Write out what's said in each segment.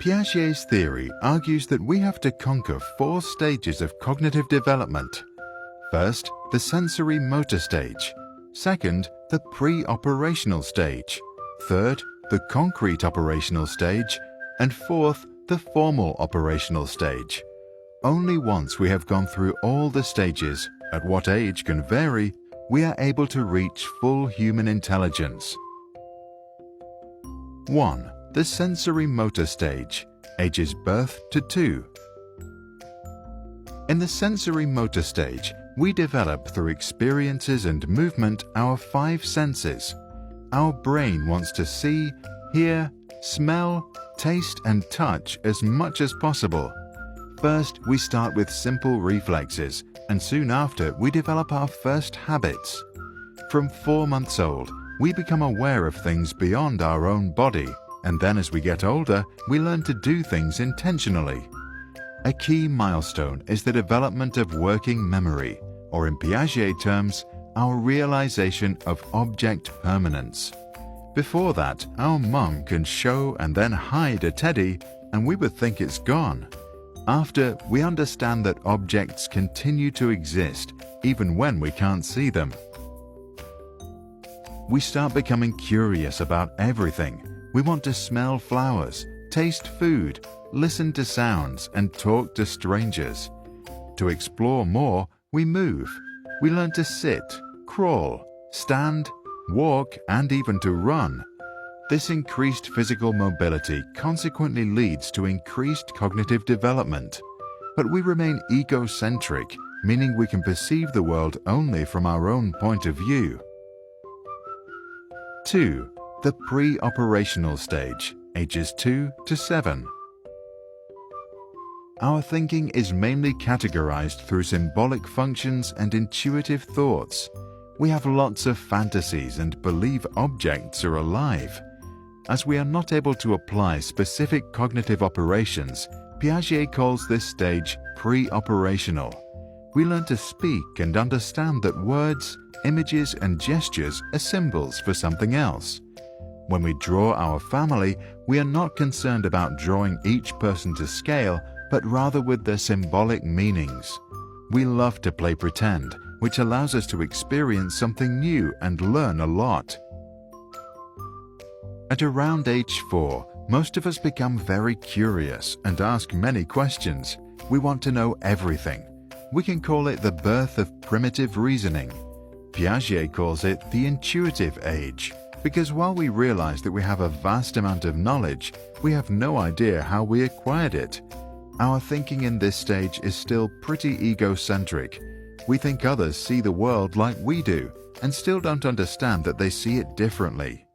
Piaget's theory argues that we have to conquer 4 stages of cognitive development. First, the sensory motor stage. Second, the pre-operational stage. Third, the concrete operational stage. And fourth, the formal operational stage. Only once we have gone through all the stages, at what age can vary, we are able to reach full human intelligence. 1. The sensory motor stage, ages birth to 2. In the sensory motor stage, we develop through experiences and movement our 5 senses. Our brain wants to see, hear, smell, taste and touch as much as possible. First, we start with simple reflexes, and soon after we develop our first habits. From 4 months old, we become aware of things beyond our own body, and then as we get older, we learn to do things intentionally. A key milestone is the development of working memory, or in Piaget terms, our realization of object permanence. Before that, our mum can show and then hide a teddy, and we would think it's gone. After, we understand that objects continue to exist, even when we can't see them. We start becoming curious about everything. We want to smell flowers, taste food, listen to sounds, and talk to strangers. To explore more, we move. We learn to sit, crawl, stand, walk, and even to run. This increased physical mobility consequently leads to increased cognitive development. But we remain egocentric, meaning we can perceive the world only from our own point of view. 2. The pre-operational stage, ages 2 to 7. Our thinking is mainly categorized through symbolic functions and intuitive thoughts. We have lots of fantasies and believe objects are alive. As we are not able to apply specific cognitive operations, Piaget calls this stage pre-operational. We learn to speak and understand that words, images, and gestures are symbols for something else. When we draw our family, we are not concerned about drawing each person to scale, but rather with their symbolic meanings. We love to play pretend, which allows us to experience something new and learn a lot. At around age 4, most of us become very curious and ask many questions. We want to know everything. We can call it the birth of primitive reasoning. Piaget calls it the intuitive age, because while we realize that we have a vast amount of knowledge, we have no idea how we acquired it. Our thinking in this stage is still pretty egocentric. We think others see the world like we do, and still don't understand that they see it differently.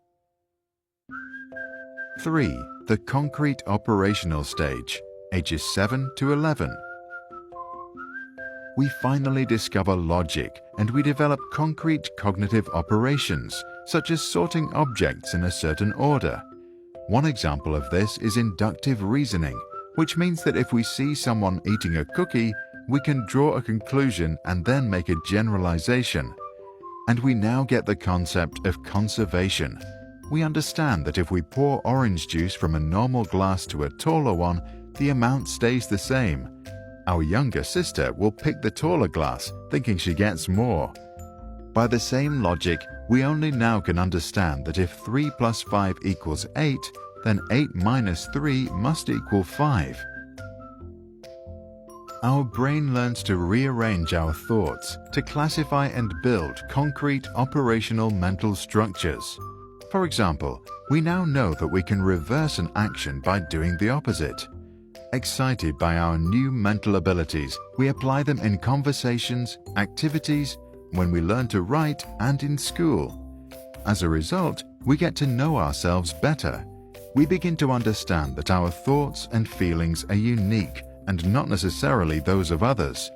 3. The concrete operational stage, ages 7 to 11. We finally discover logic and we develop concrete cognitive operations, such as sorting objects in a certain order. One example of this is inductive reasoning, which means that if we see someone eating a cookie, we can draw a conclusion and then make a generalization. And we now get the concept of conservation. We understand that if we pour orange juice from a normal glass to a taller one, the amount stays the same. Our younger sister will pick the taller glass, thinking she gets more. By the same logic, we only now can understand that if 3 plus 5 equals 8, then 8 minus 3 must equal 5. Our brain learns to rearrange our thoughts, to classify and build concrete operational mental structures. For example, we now know that we can reverse an action by doing the opposite. Excited by our new mental abilities, we apply them in conversations, activities, when we learn to write, and in school. As a result, we get to know ourselves better. We begin to understand that our thoughts and feelings are unique and not necessarily those of others.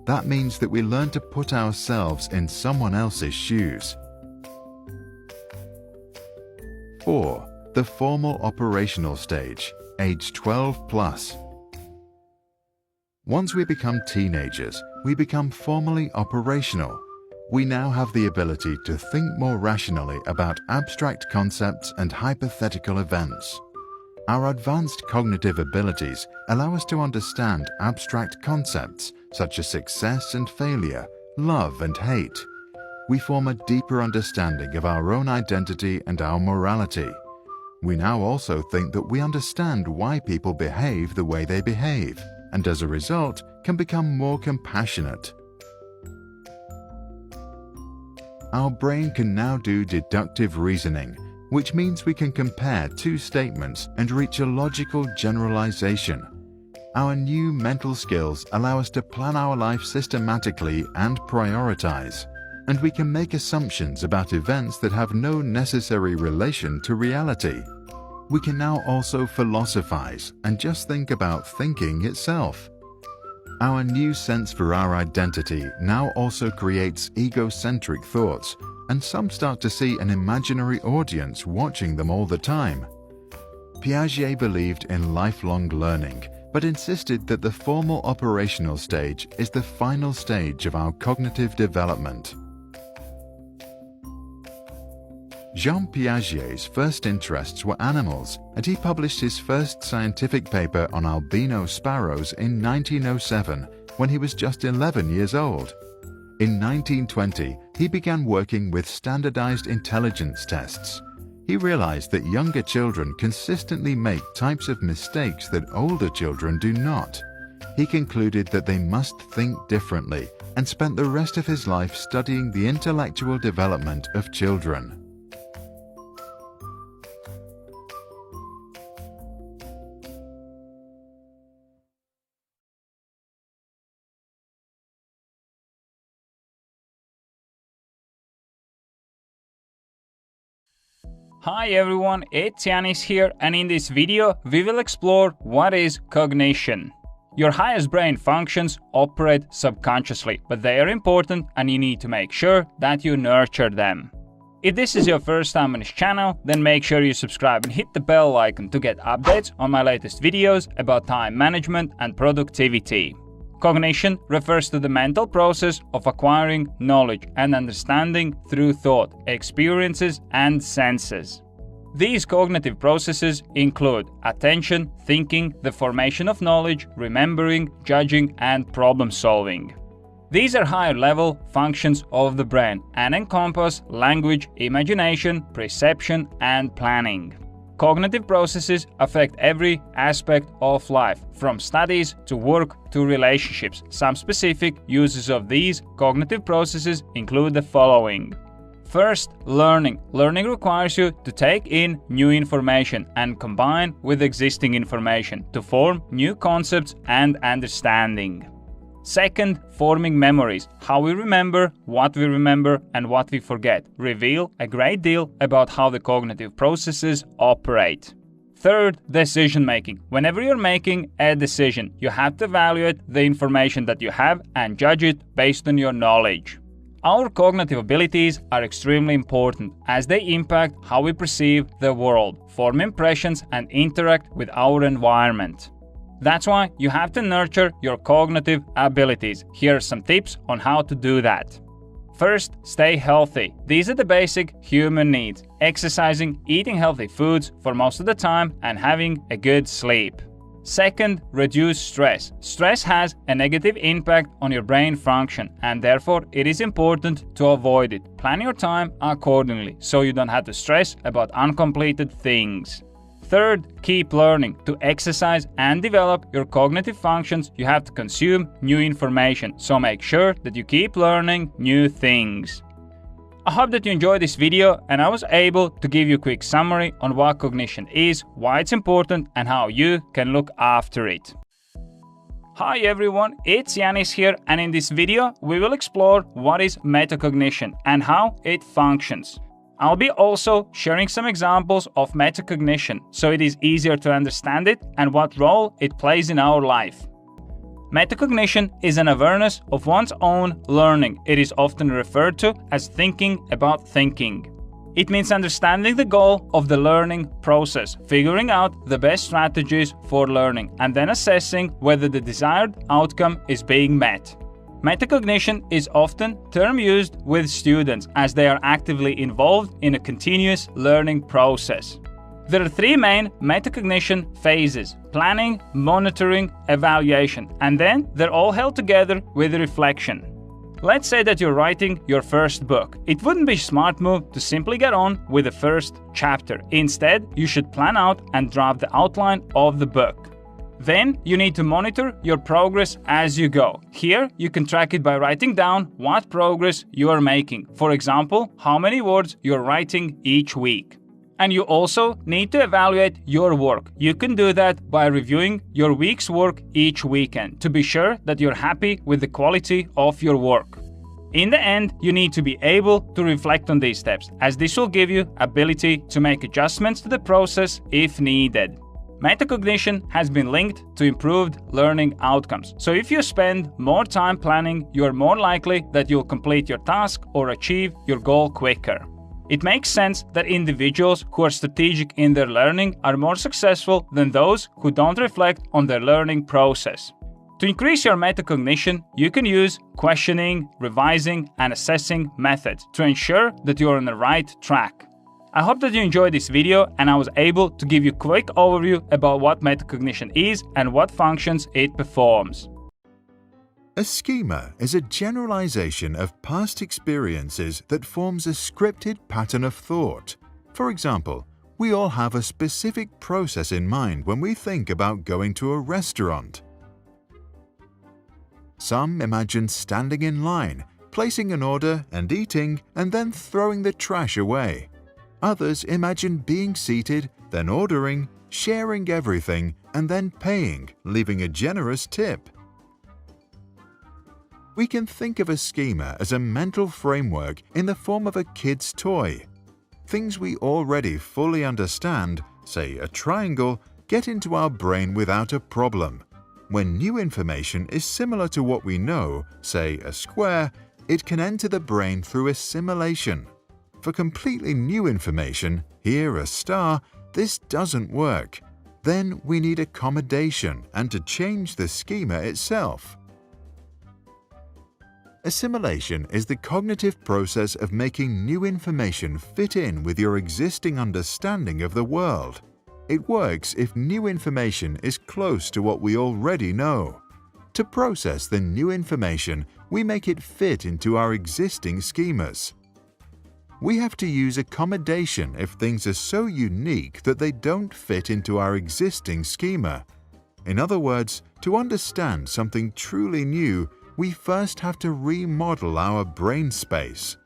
That means that we learn to put ourselves in someone else's shoes. 4. The formal operational stage, age 12 plus. Once we become teenagers, we become formally operational. We now have the ability to think more rationally about abstract concepts and hypothetical events. Our advanced cognitive abilities allow us to understand abstract concepts such as success and failure, love and hate. We form a deeper understanding of our own identity and our morality. We now also think that we understand why people behave the way they behave, and as a result, can become more compassionate. Our brain can now do deductive reasoning, which means we can compare two statements and reach a logical generalization. Our new mental skills allow us to plan our life systematically and prioritize, and we can make assumptions about events that have no necessary relation to reality. We can now also philosophize and just think about thinking itself. Our new sense for our identity now also creates egocentric thoughts, and some start to see an imaginary audience watching them all the time. Piaget believed in lifelong learning, but insisted that the formal operational stage is the final stage of our cognitive development. Jean Piaget's first interests were animals, and he published his first scientific paper on albino sparrows in 1907 when he was just 11 years old. In 1920, he began working with standardized intelligence tests. He realized that younger children consistently make types of mistakes that older children do not. He concluded that they must think differently and spent the rest of his life studying the intellectual development of children. Hi everyone, it's Yanis here, and in this video we will explore what is cognition. Your highest brain functions operate subconsciously, but they are important and you need to make sure that you nurture them. If this is your first time on this channel, then make sure you subscribe and hit the bell icon to get updates on my latest videos about time management and productivity. Cognition refers to the mental process of acquiring knowledge and understanding through thought, experiences, and senses. These cognitive processes include attention, thinking, the formation of knowledge, remembering, judging, and problem solving. These are higher-level functions of the brain and encompass language, imagination, perception, and planning. Cognitive processes affect every aspect of life, from studies to work to relationships. Some specific uses of these cognitive processes include the following. First, learning. Learning requires you to take in new information and combine with existing information to form new concepts and understanding. Second, forming memories. How we remember, what we remember, and what we forget reveal a great deal about how the cognitive processes operate. Third, decision-making. Whenever you're making a decision, you have to evaluate the information that you have and judge it based on your knowledge. Our cognitive abilities are extremely important as they impact how we perceive the world, form impressions, and interact with our environment. That's why you have to nurture your cognitive abilities. Here are some tips on how to do that. First, stay healthy. These are the basic human needs: exercising, eating healthy foods for most of the time, and having a good sleep. Second, reduce stress. Stress has a negative impact on your brain function, and therefore it is important to avoid it. Plan your time accordingly so you don't have to stress about uncompleted things. Third, keep learning. To exercise and develop your cognitive functions, you have to consume new information, so make sure that you keep learning new things. I hope that you enjoyed this video and I was able to give you a quick summary on what cognition is, why it's important, and how you can look after it. Hi everyone, it's Yanis here, and in this video we will explore what is metacognition and how it functions. I'll be also sharing some examples of metacognition so it is easier to understand it and what role it plays in our life. Metacognition is an awareness of one's own learning. It is often referred to as thinking about thinking. It means understanding the goal of the learning process, figuring out the best strategies for learning, and then assessing whether the desired outcome is being met. Metacognition is often term used with students as they are actively involved in a continuous learning process. There are three main metacognition phases: planning, monitoring, evaluation, and then they're all held together with reflection. Let's say that you're writing your first book. It wouldn't be a smart move to simply get on with the first chapter. Instead, you should plan out and draft the outline of the book. Then you need to monitor your progress as you go. Here, you can track it by writing down what progress you are making. For example, how many words you're writing each week. And you also need to evaluate your work. You can do that by reviewing your week's work each weekend to be sure that you're happy with the quality of your work. In the end, you need to be able to reflect on these steps, as this will give you ability to make adjustments to the process if needed. Metacognition has been linked to improved learning outcomes. So if you spend more time planning, you are more likely that you'll complete your task or achieve your goal quicker. It makes sense that individuals who are strategic in their learning are more successful than those who don't reflect on their learning process. To increase your metacognition, you can use questioning, revising, and assessing methods to ensure that you're on the right track. I hope that you enjoyed this video and I was able to give you a quick overview about what metacognition is and what functions it performs. A schema is a generalization of past experiences that forms a scripted pattern of thought. For example, we all have a specific process in mind when we think about going to a restaurant. Some imagine standing in line, placing an order and eating, and then throwing the trash away. Others imagine being seated, then ordering, sharing everything, and then paying, leaving a generous tip. We can think of a schema as a mental framework in the form of a kid's toy. Things we already fully understand, say a triangle, get into our brain without a problem. When new information is similar to what we know, say a square, it can enter the brain through assimilation. For completely new information, here a star, this doesn't work. Then we need accommodation and to change the schema itself. Assimilation is the cognitive process of making new information fit in with your existing understanding of the world. It works if new information is close to what we already know. To process the new information, we make it fit into our existing schemas. We have to use accommodation if things are so unique that they don't fit into our existing schema. In other words, to understand something truly new, we first have to remodel our brain space.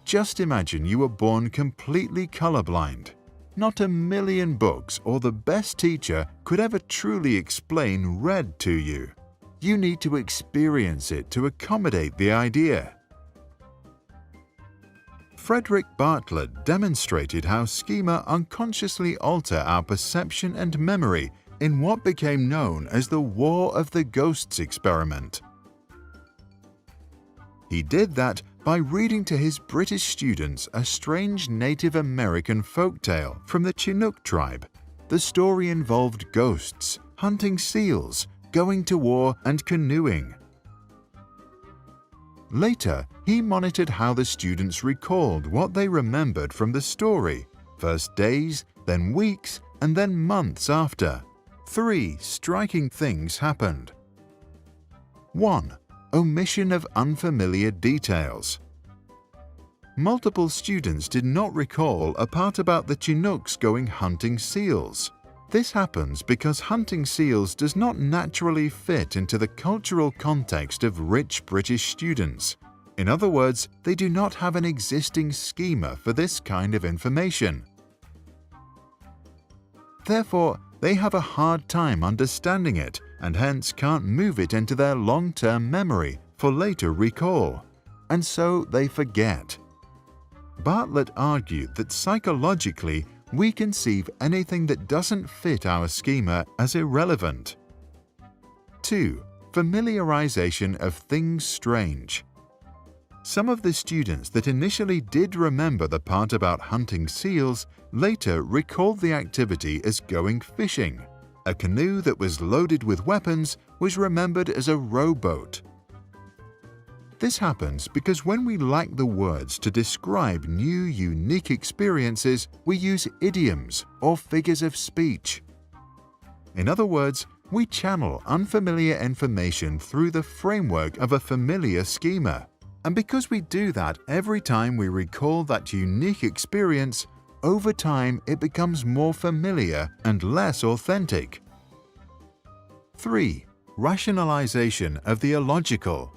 Just imagine you were born completely colorblind. Not a million books or the best teacher could ever truly explain red to you. You need to experience it to accommodate the idea. Frederick Bartlett demonstrated how schema unconsciously alter our perception and memory in what became known as the War of the Ghosts experiment. He did that by reading to his British students a strange Native American folktale from the Chinook tribe. The story involved ghosts, hunting seals, going to war, and canoeing. Later, he monitored how the students recalled what they remembered from the story, first days, then weeks, and then months after. 3 striking things happened. 1. Omission of unfamiliar details. Multiple students did not recall a part about the Chinooks going hunting seals. This happens because hunting seals does not naturally fit into the cultural context of rich British students. In other words, they do not have an existing schema for this kind of information. Therefore, they have a hard time understanding it and hence can't move it into their long-term memory for later recall, and so they forget. Bartlett argued that psychologically, we conceive anything that doesn't fit our schema as irrelevant. 2. Familiarization of things strange. Some of the students that initially did remember the part about hunting seals later recalled the activity as going fishing. A canoe that was loaded with weapons was remembered as a rowboat. This happens because when we lack the words to describe new, unique experiences, we use idioms or figures of speech. In other words, we channel unfamiliar information through the framework of a familiar schema. And because we do that every time we recall that unique experience, over time it becomes more familiar and less authentic. 3. Rationalization of the illogical.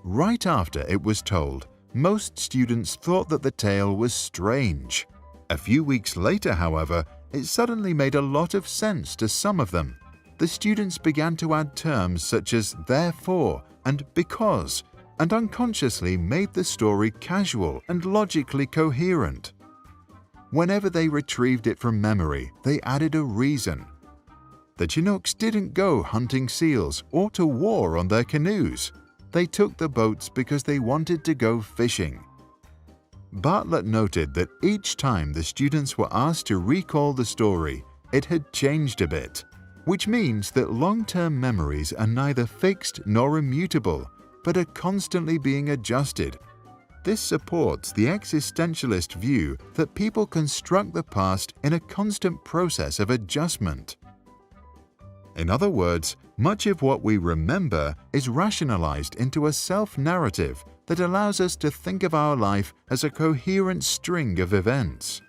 Right after it was told, most students thought that the tale was strange. A few weeks later, however, it suddenly made a lot of sense to some of them. The students began to add terms such as therefore and because, and unconsciously made the story casual and logically coherent. Whenever they retrieved it from memory, they added a reason. The Chinooks didn't go hunting seals or to war on their canoes. They took the boats because they wanted to go fishing. Bartlett noted that each time the students were asked to recall the story, it had changed a bit, which means that long-term memories are neither fixed nor immutable, but are constantly being adjusted. This supports the existentialist view that people construct the past in a constant process of adjustment. In other words, much of what we remember is rationalized into a self-narrative that allows us to think of our life as a coherent string of events.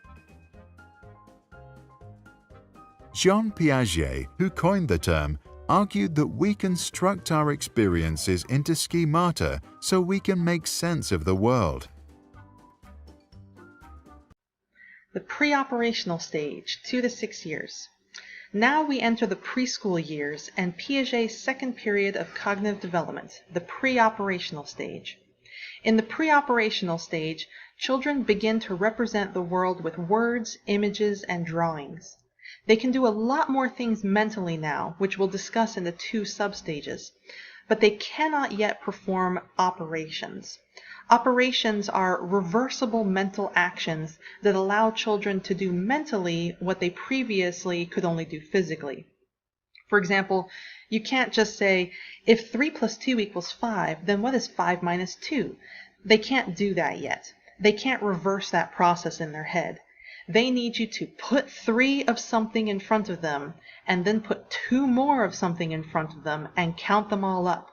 Jean Piaget, who coined the term, argued that we construct our experiences into schemata so we can make sense of the world. The pre-operational stage, 2 to 6 years. Now we enter the preschool years and Piaget's second period of cognitive development, the pre-operational stage. In the pre-operational stage, children begin to represent the world with words, images, and drawings. They can do a lot more things mentally now, which we'll discuss in the 2 substages, but they cannot yet perform operations. Operations are reversible mental actions that allow children to do mentally what they previously could only do physically. For example, you can't just say, if 3 plus 2 equals 5, then what is 5 minus 2? They can't do that yet. They can't reverse that process in their head. They need you to put 3 of something in front of them and then put 2 more of something in front of them and count them all up.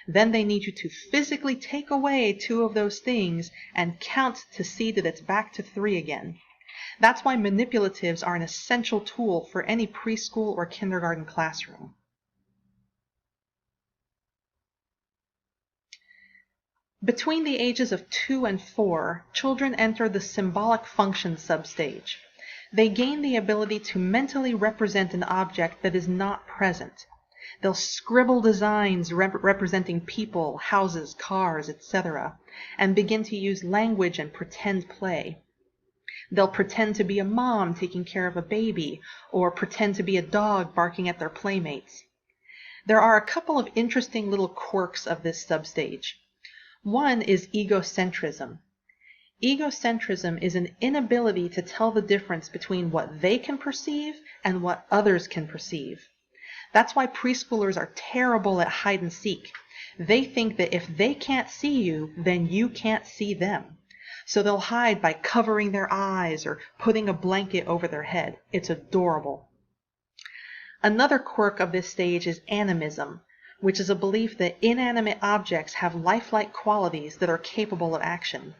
Then they need you to physically take away 2 of those things and count to see that it's back to 3 again. That's why manipulatives are an essential tool for any preschool or kindergarten classroom. Between the ages of 2 and 4, children enter the symbolic function substage. They gain the ability to mentally represent an object that is not present. They'll scribble designs representing people, houses, cars, etc., and begin to use language and pretend play. They'll pretend to be a mom taking care of a baby, or pretend to be a dog barking at their playmates. There are a couple of interesting little quirks of this substage. One is egocentrism. Egocentrism is an inability to tell the difference between what they can perceive and what others can perceive. That's why preschoolers are terrible at hide and seek. They think that if they can't see you, then you can't see them. So they'll hide by covering their eyes or putting a blanket over their head. It's adorable. Another quirk of this stage is animism, which is a belief that inanimate objects have lifelike qualities that are capable of action.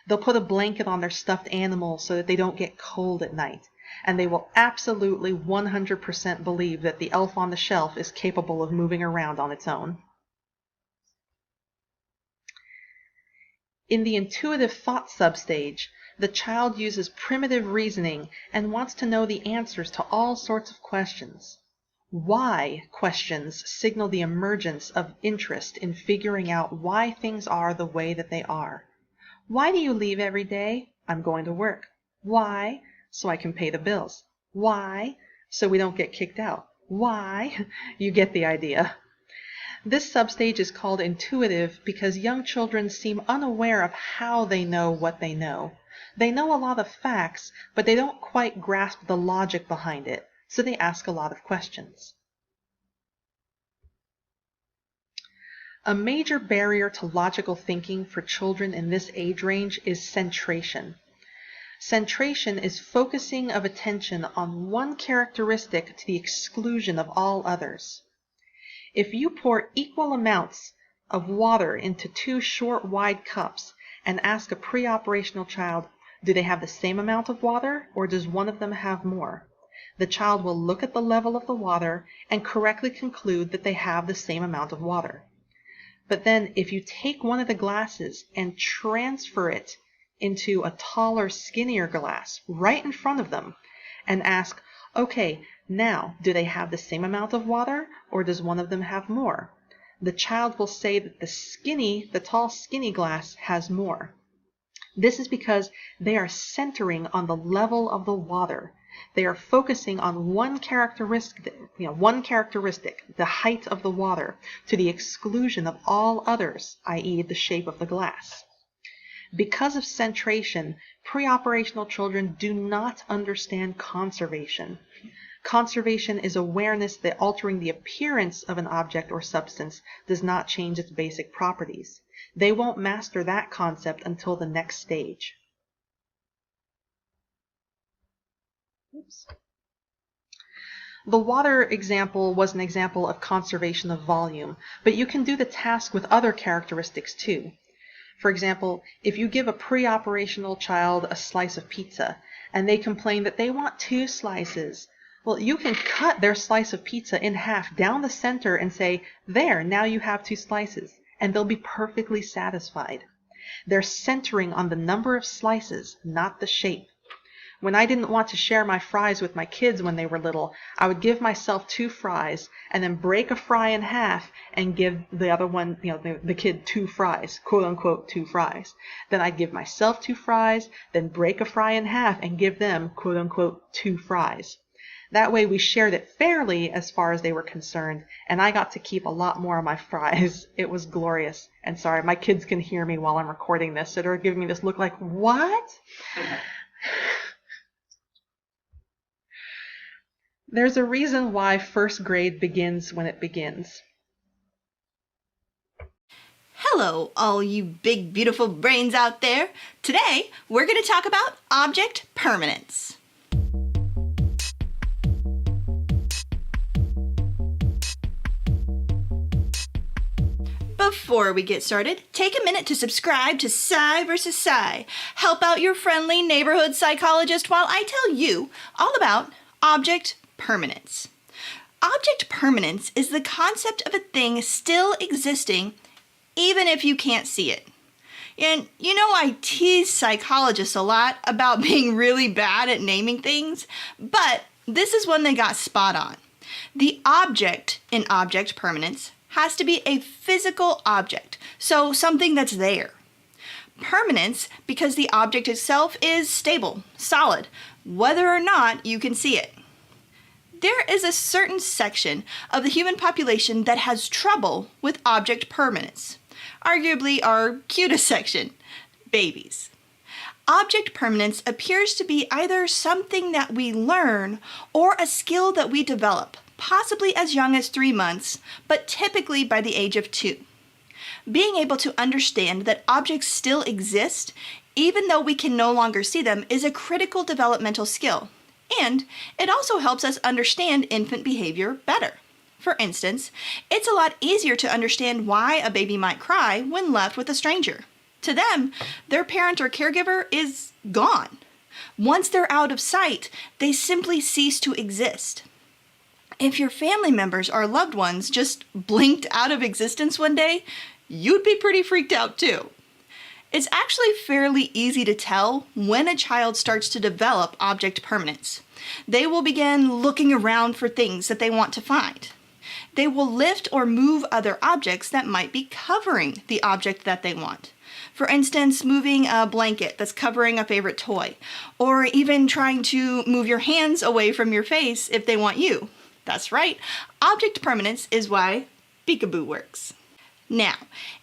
They'll put a blanket on their stuffed animal so that they don't get cold at night, and they will absolutely 100% believe that the elf on the shelf is capable of moving around on its own. In the intuitive thought substage, the child uses primitive reasoning and wants to know the answers to all sorts of questions. Why questions signal the emergence of interest in figuring out why things are the way that they are. Why do you leave every day? I'm going to work. Why? So I can pay the bills. Why? So we don't get kicked out. Why? You get the idea. This substage is called intuitive because young children seem unaware of how they know what they know. They know a lot of facts, but they don't quite grasp the logic behind it, so they ask a lot of questions. A major barrier to logical thinking for children in this age range is centration. Centration is focusing of attention on one characteristic to the exclusion of all others. If you pour equal amounts of water into two short, wide cups and ask a pre-operational child, do they have the same amount of water or does one of them have more? The child will look at the level of the water and correctly conclude that they have the same amount of water. But then if you take one of the glasses and transfer it into a taller, skinnier glass right in front of them and ask, okay, now, do they have the same amount of water or does one of them have more? The child will say that the tall, skinny glass has more. This is because they are centering on the level of the water. They are focusing on one characteristic, the height of the water, to the exclusion of all others, i.e. the shape of the glass. Because of centration, pre-operational children do not understand conservation. Conservation is awareness that altering the appearance of an object or substance does not change its basic properties. They won't master that concept until the next stage. Oops. The water example was an example of conservation of volume, but you can do the task with other characteristics too. For example, if you give a pre-operational child a slice of pizza and they complain that they want 2 slices, well, you can cut their slice of pizza in half down the center and say, there, now you have 2 slices, and they'll be perfectly satisfied. They're centering on the number of slices, not the shape. When I didn't want to share my fries with my kids when they were little, I would give myself 2 fries and then break a fry in half and give the other one, the kid 2 fries, quote unquote 2 fries. Then I'd give myself 2 fries, then break a fry in half and give them, quote unquote 2 fries. That way we shared it fairly as far as they were concerned, and I got to keep a lot more of my fries. It was glorious. And sorry, my kids can hear me while I'm recording this, so they're giving me this look like, what? There's a reason why first grade begins when it begins. Hello, all you big, beautiful brains out there. Today, we're going to talk about object permanence. Before we get started, take a minute to subscribe to Psy vs. Psy. Help out your friendly neighborhood psychologist while I tell you all about object permanence. Object permanence is the concept of a thing still existing even if you can't see it. And you know I tease psychologists a lot about being really bad at naming things, but this is one they got spot on. The object in object permanence has to be a physical object, so something that's there. Permanence because the object itself is stable, solid, whether or not you can see it. There is a certain section of the human population that has trouble with object permanence. Arguably our cutest section, babies. Object permanence appears to be either something that we learn or a skill that we develop, possibly as young as 3 months, but typically by the age of 2. Being able to understand that objects still exist, even though we can no longer see them, is a critical developmental skill. And it also helps us understand infant behavior better. For instance, it's a lot easier to understand why a baby might cry when left with a stranger. To them, their parent or caregiver is gone. Once they're out of sight, they simply cease to exist. If your family members or loved ones just blinked out of existence one day, you'd be pretty freaked out too. It's actually fairly easy to tell when a child starts to develop object permanence. They will begin looking around for things that they want to find. They will lift or move other objects that might be covering the object that they want. For instance, moving a blanket that's covering a favorite toy, or even trying to move your hands away from your face if they want you. That's right, object permanence is why peekaboo works. Now,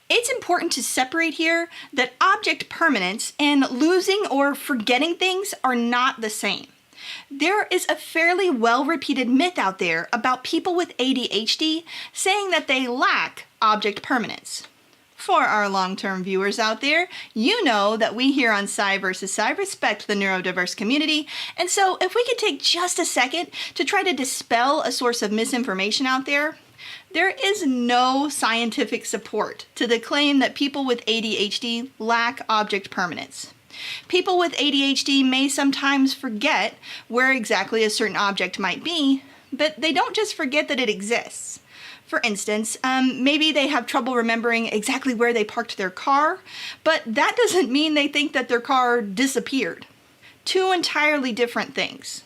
it's important to separate here that object permanence and losing or forgetting things are not the same. There is a fairly well-repeated myth out there about people with ADHD saying that they lack object permanence. For our long-term viewers out there, you know that we here on Sci vs. Sci respect the neurodiverse community, and so if we could take just a second to try to dispel a source of misinformation out there, there is no scientific support to the claim that people with ADHD lack object permanence. People with ADHD may sometimes forget where exactly a certain object might be, but they don't just forget that it exists. For instance, maybe they have trouble remembering exactly where they parked their car, but that doesn't mean they think that their car disappeared. Two entirely different things.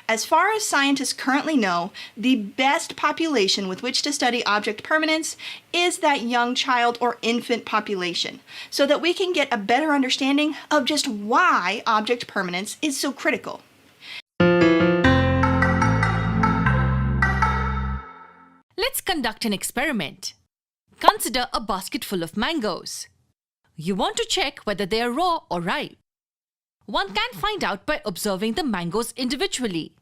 As far as scientists currently know, the best population with which to study object permanence is that young child or infant population, so that we can get a better understanding of just why object permanence is so critical. Let's conduct an experiment. Consider a basket full of mangoes. You want to check whether they are raw or ripe. One can find out by observing the mangoes individually.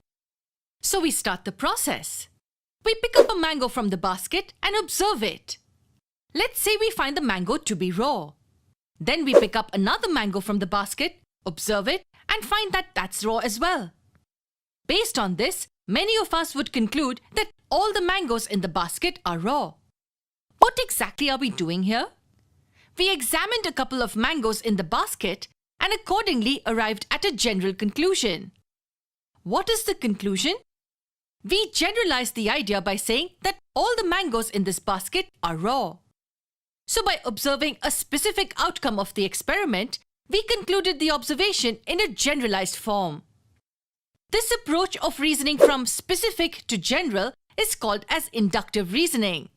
So we start the process. We pick up a mango from the basket and observe it. Let's say we find the mango to be raw. Then we pick up another mango from the basket, observe it, and find that that's raw as well. Based on this, many of us would conclude that all the mangoes in the basket are raw. What exactly are we doing here? We examined a couple of mangoes in the basket and accordingly arrived at a general conclusion. What is the conclusion? We generalized the idea by saying that all the mangoes in this basket are raw. So by observing a specific outcome of the experiment, we concluded the observation in a generalized form. This approach of reasoning from specific to general is called as inductive reasoning.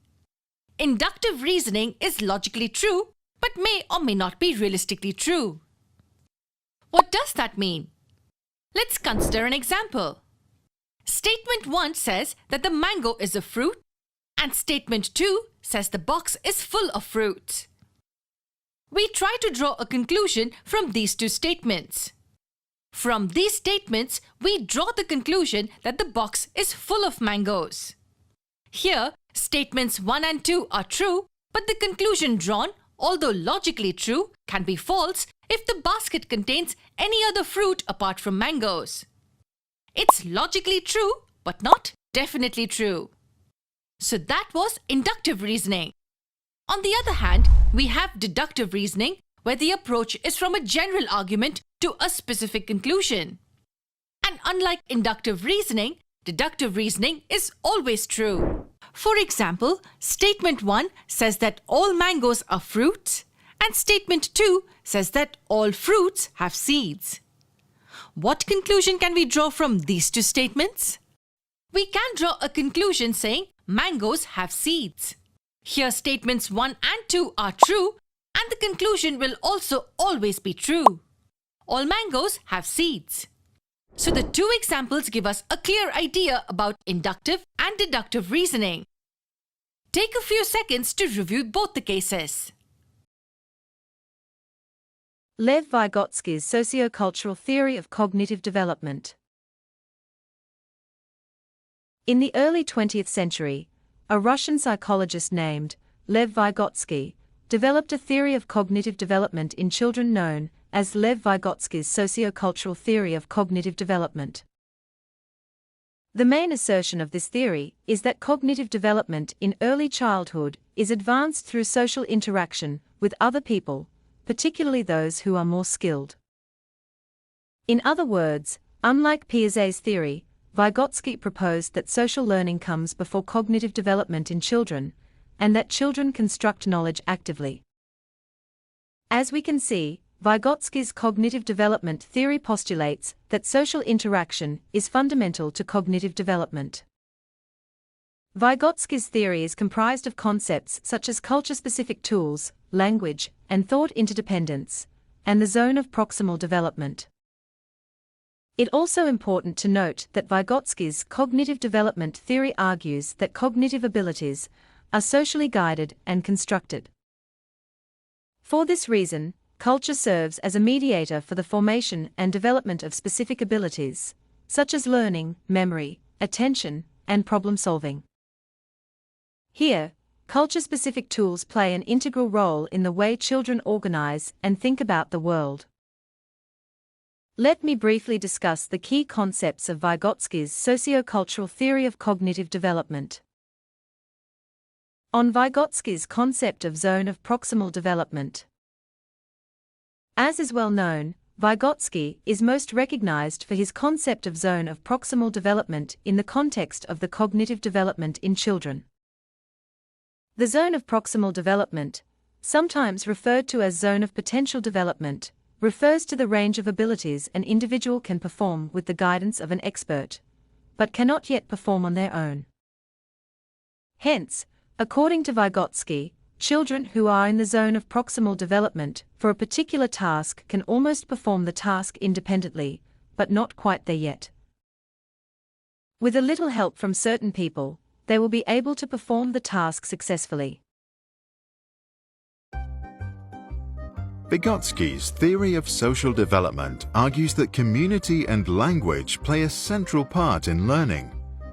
Inductive reasoning is logically true, but may or may not be realistically true. What does that mean? Let's consider an example. Statement 1 says that the mango is a fruit, and Statement 2 says the box is full of fruits. We try to draw a conclusion from these two statements. From these statements, we draw the conclusion that the box is full of mangoes. Here, statements 1 and 2 are true, but the conclusion drawn, although logically true, can be false if the basket contains any other fruit apart from mangoes. It's logically true, but not definitely true. So that was inductive reasoning. On the other hand, we have deductive reasoning, where the approach is from a general argument to a specific conclusion. And unlike inductive reasoning, deductive reasoning is always true. For example, Statement 1 says that all mangoes are fruits, and Statement 2 says that all fruits have seeds. What conclusion can we draw from these two statements? We can draw a conclusion saying mangoes have seeds. Here statements 1 and 2 are true, and the conclusion will also always be true. All mangoes have seeds. So the two examples give us a clear idea about inductive and deductive reasoning. Take a few seconds to review both the cases. Lev Vygotsky's Sociocultural Theory of Cognitive Development. In the early 20th century, a Russian psychologist named Lev Vygotsky developed a theory of cognitive development in children known as Lev Vygotsky's Sociocultural Theory of Cognitive Development. The main assertion of this theory is that cognitive development in early childhood is advanced through social interaction with other people, particularly those who are more skilled. In other words, unlike Piaget's theory, Vygotsky proposed that social learning comes before cognitive development in children, and that children construct knowledge actively. As we can see, Vygotsky's cognitive development theory postulates that social interaction is fundamental to cognitive development. Vygotsky's theory is comprised of concepts such as culture-specific tools, language, and thought interdependence, and the zone of proximal development. It's also important to note that Vygotsky's cognitive development theory argues that cognitive abilities are socially guided and constructed. For this reason, culture serves as a mediator for the formation and development of specific abilities, such as learning, memory, attention, and problem-solving. Here, culture-specific tools play an integral role in the way children organize and think about the world. Let me briefly discuss the key concepts of Vygotsky's sociocultural theory of cognitive development. On Vygotsky's concept of zone of proximal development. As is well known, Vygotsky is most recognized for his concept of zone of proximal development in the context of the cognitive development in children. The zone of proximal development, sometimes referred to as zone of potential development, refers to the range of abilities an individual can perform with the guidance of an expert, but cannot yet perform on their own. Hence, according to Vygotsky, children who are in the zone of proximal development for a particular task can almost perform the task independently, but not quite there yet. With a little help from certain people, they will be able to perform the task successfully. Vygotsky's theory of social development argues that community and language play a central part in learning,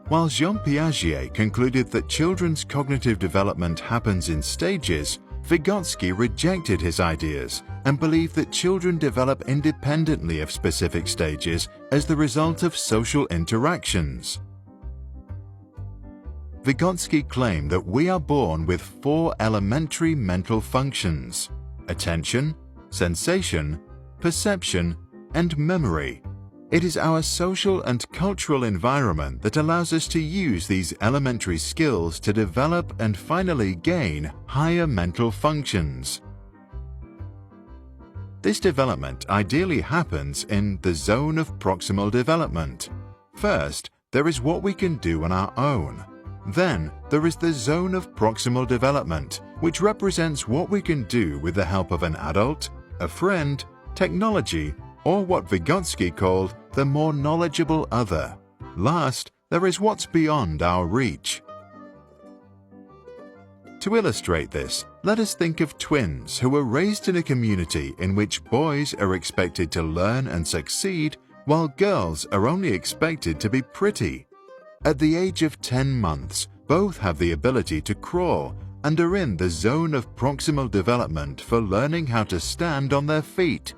while Jean Piaget concluded that children's cognitive development happens in stages. Vygotsky rejected his ideas and believed that children develop independently of specific stages as the result of social interactions. Vygotsky claimed that we are born with 4 elementary mental functions: attention, sensation, perception, and memory. It is our social and cultural environment that allows us to use these elementary skills to develop and finally gain higher mental functions. This development ideally happens in the zone of proximal development. First, there is what we can do on our own. Then, there is the zone of proximal development, which represents what we can do with the help of an adult, a friend, technology, or what Vygotsky called the more knowledgeable other. Last, there is what's beyond our reach. To illustrate this, let us think of twins who were raised in a community in which boys are expected to learn and succeed, while girls are only expected to be pretty. At the age of 10 months, both have the ability to crawl and are in the zone of proximal development for learning how to stand on their feet.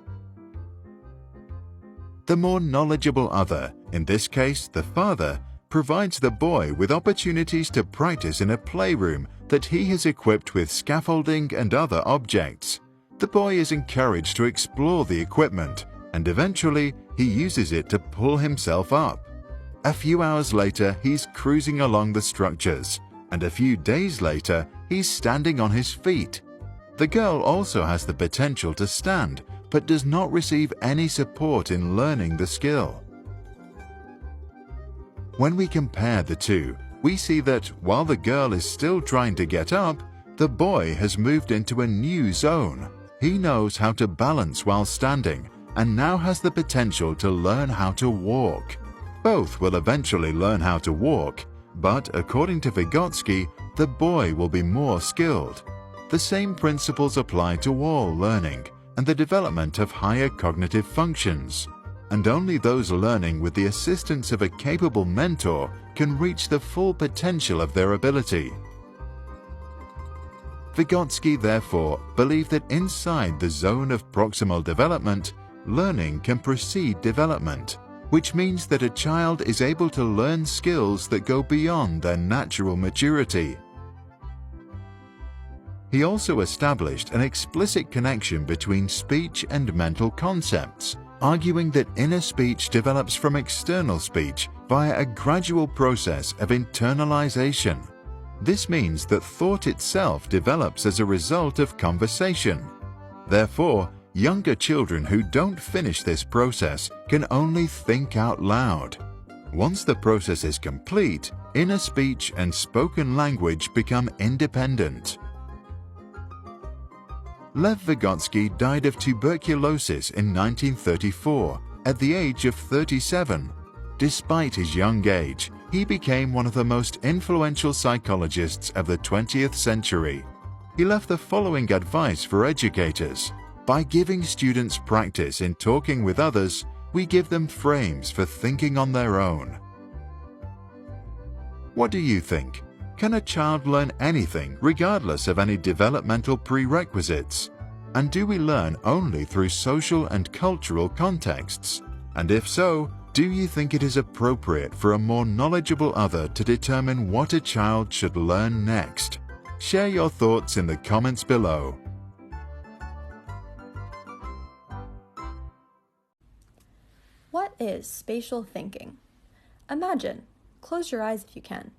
The more knowledgeable other, in this case the father, provides the boy with opportunities to practice in a playroom that he has equipped with scaffolding and other objects. The boy is encouraged to explore the equipment, and eventually he uses it to pull himself up. A few hours later, he's cruising along the structures, and a few days later, he's standing on his feet. The girl also has the potential to stand, but does not receive any support in learning the skill. When we compare the two, we see that while the girl is still trying to get up, the boy has moved into a new zone. He knows how to balance while standing, and now has the potential to learn how to walk. Both will eventually learn how to walk, but according to Vygotsky, the boy will be more skilled. The same principles apply to all learning and the development of higher cognitive functions, and only those learning with the assistance of a capable mentor can reach the full potential of their ability. Vygotsky therefore believed that inside the zone of proximal development, learning can precede development, which means that a child is able to learn skills that go beyond their natural maturity. He also established an explicit connection between speech and mental concepts, arguing that inner speech develops from external speech via a gradual process of internalization. This means that thought itself develops as a result of conversation. Therefore, younger children who don't finish this process can only think out loud. Once the process is complete, inner speech and spoken language become independent. Lev Vygotsky died of tuberculosis in 1934 at the age of 37. Despite his young age, he became one of the most influential psychologists of the 20th century. He left the following advice for educators. By giving students practice in talking with others, we give them frames for thinking on their own. What do you think? Can a child learn anything regardless of any developmental prerequisites? And do we learn only through social and cultural contexts? And if so, do you think it is appropriate for a more knowledgeable other to determine what a child should learn next? Share your thoughts in the comments below. What is spatial thinking? Imagine, close your eyes if you can.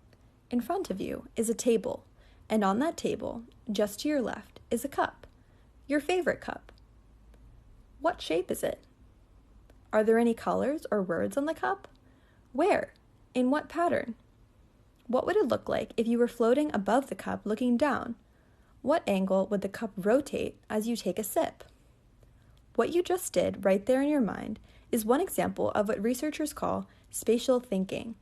In front of you is a table, and on that table, just to your left, is a cup. Your favorite cup. What shape is it? Are there any colors or words on the cup? Where? In what pattern? What would it look like if you were floating above the cup looking down? What angle would the cup rotate as you take a sip? What you just did right there in your mind is one example of what researchers call spatial thinking.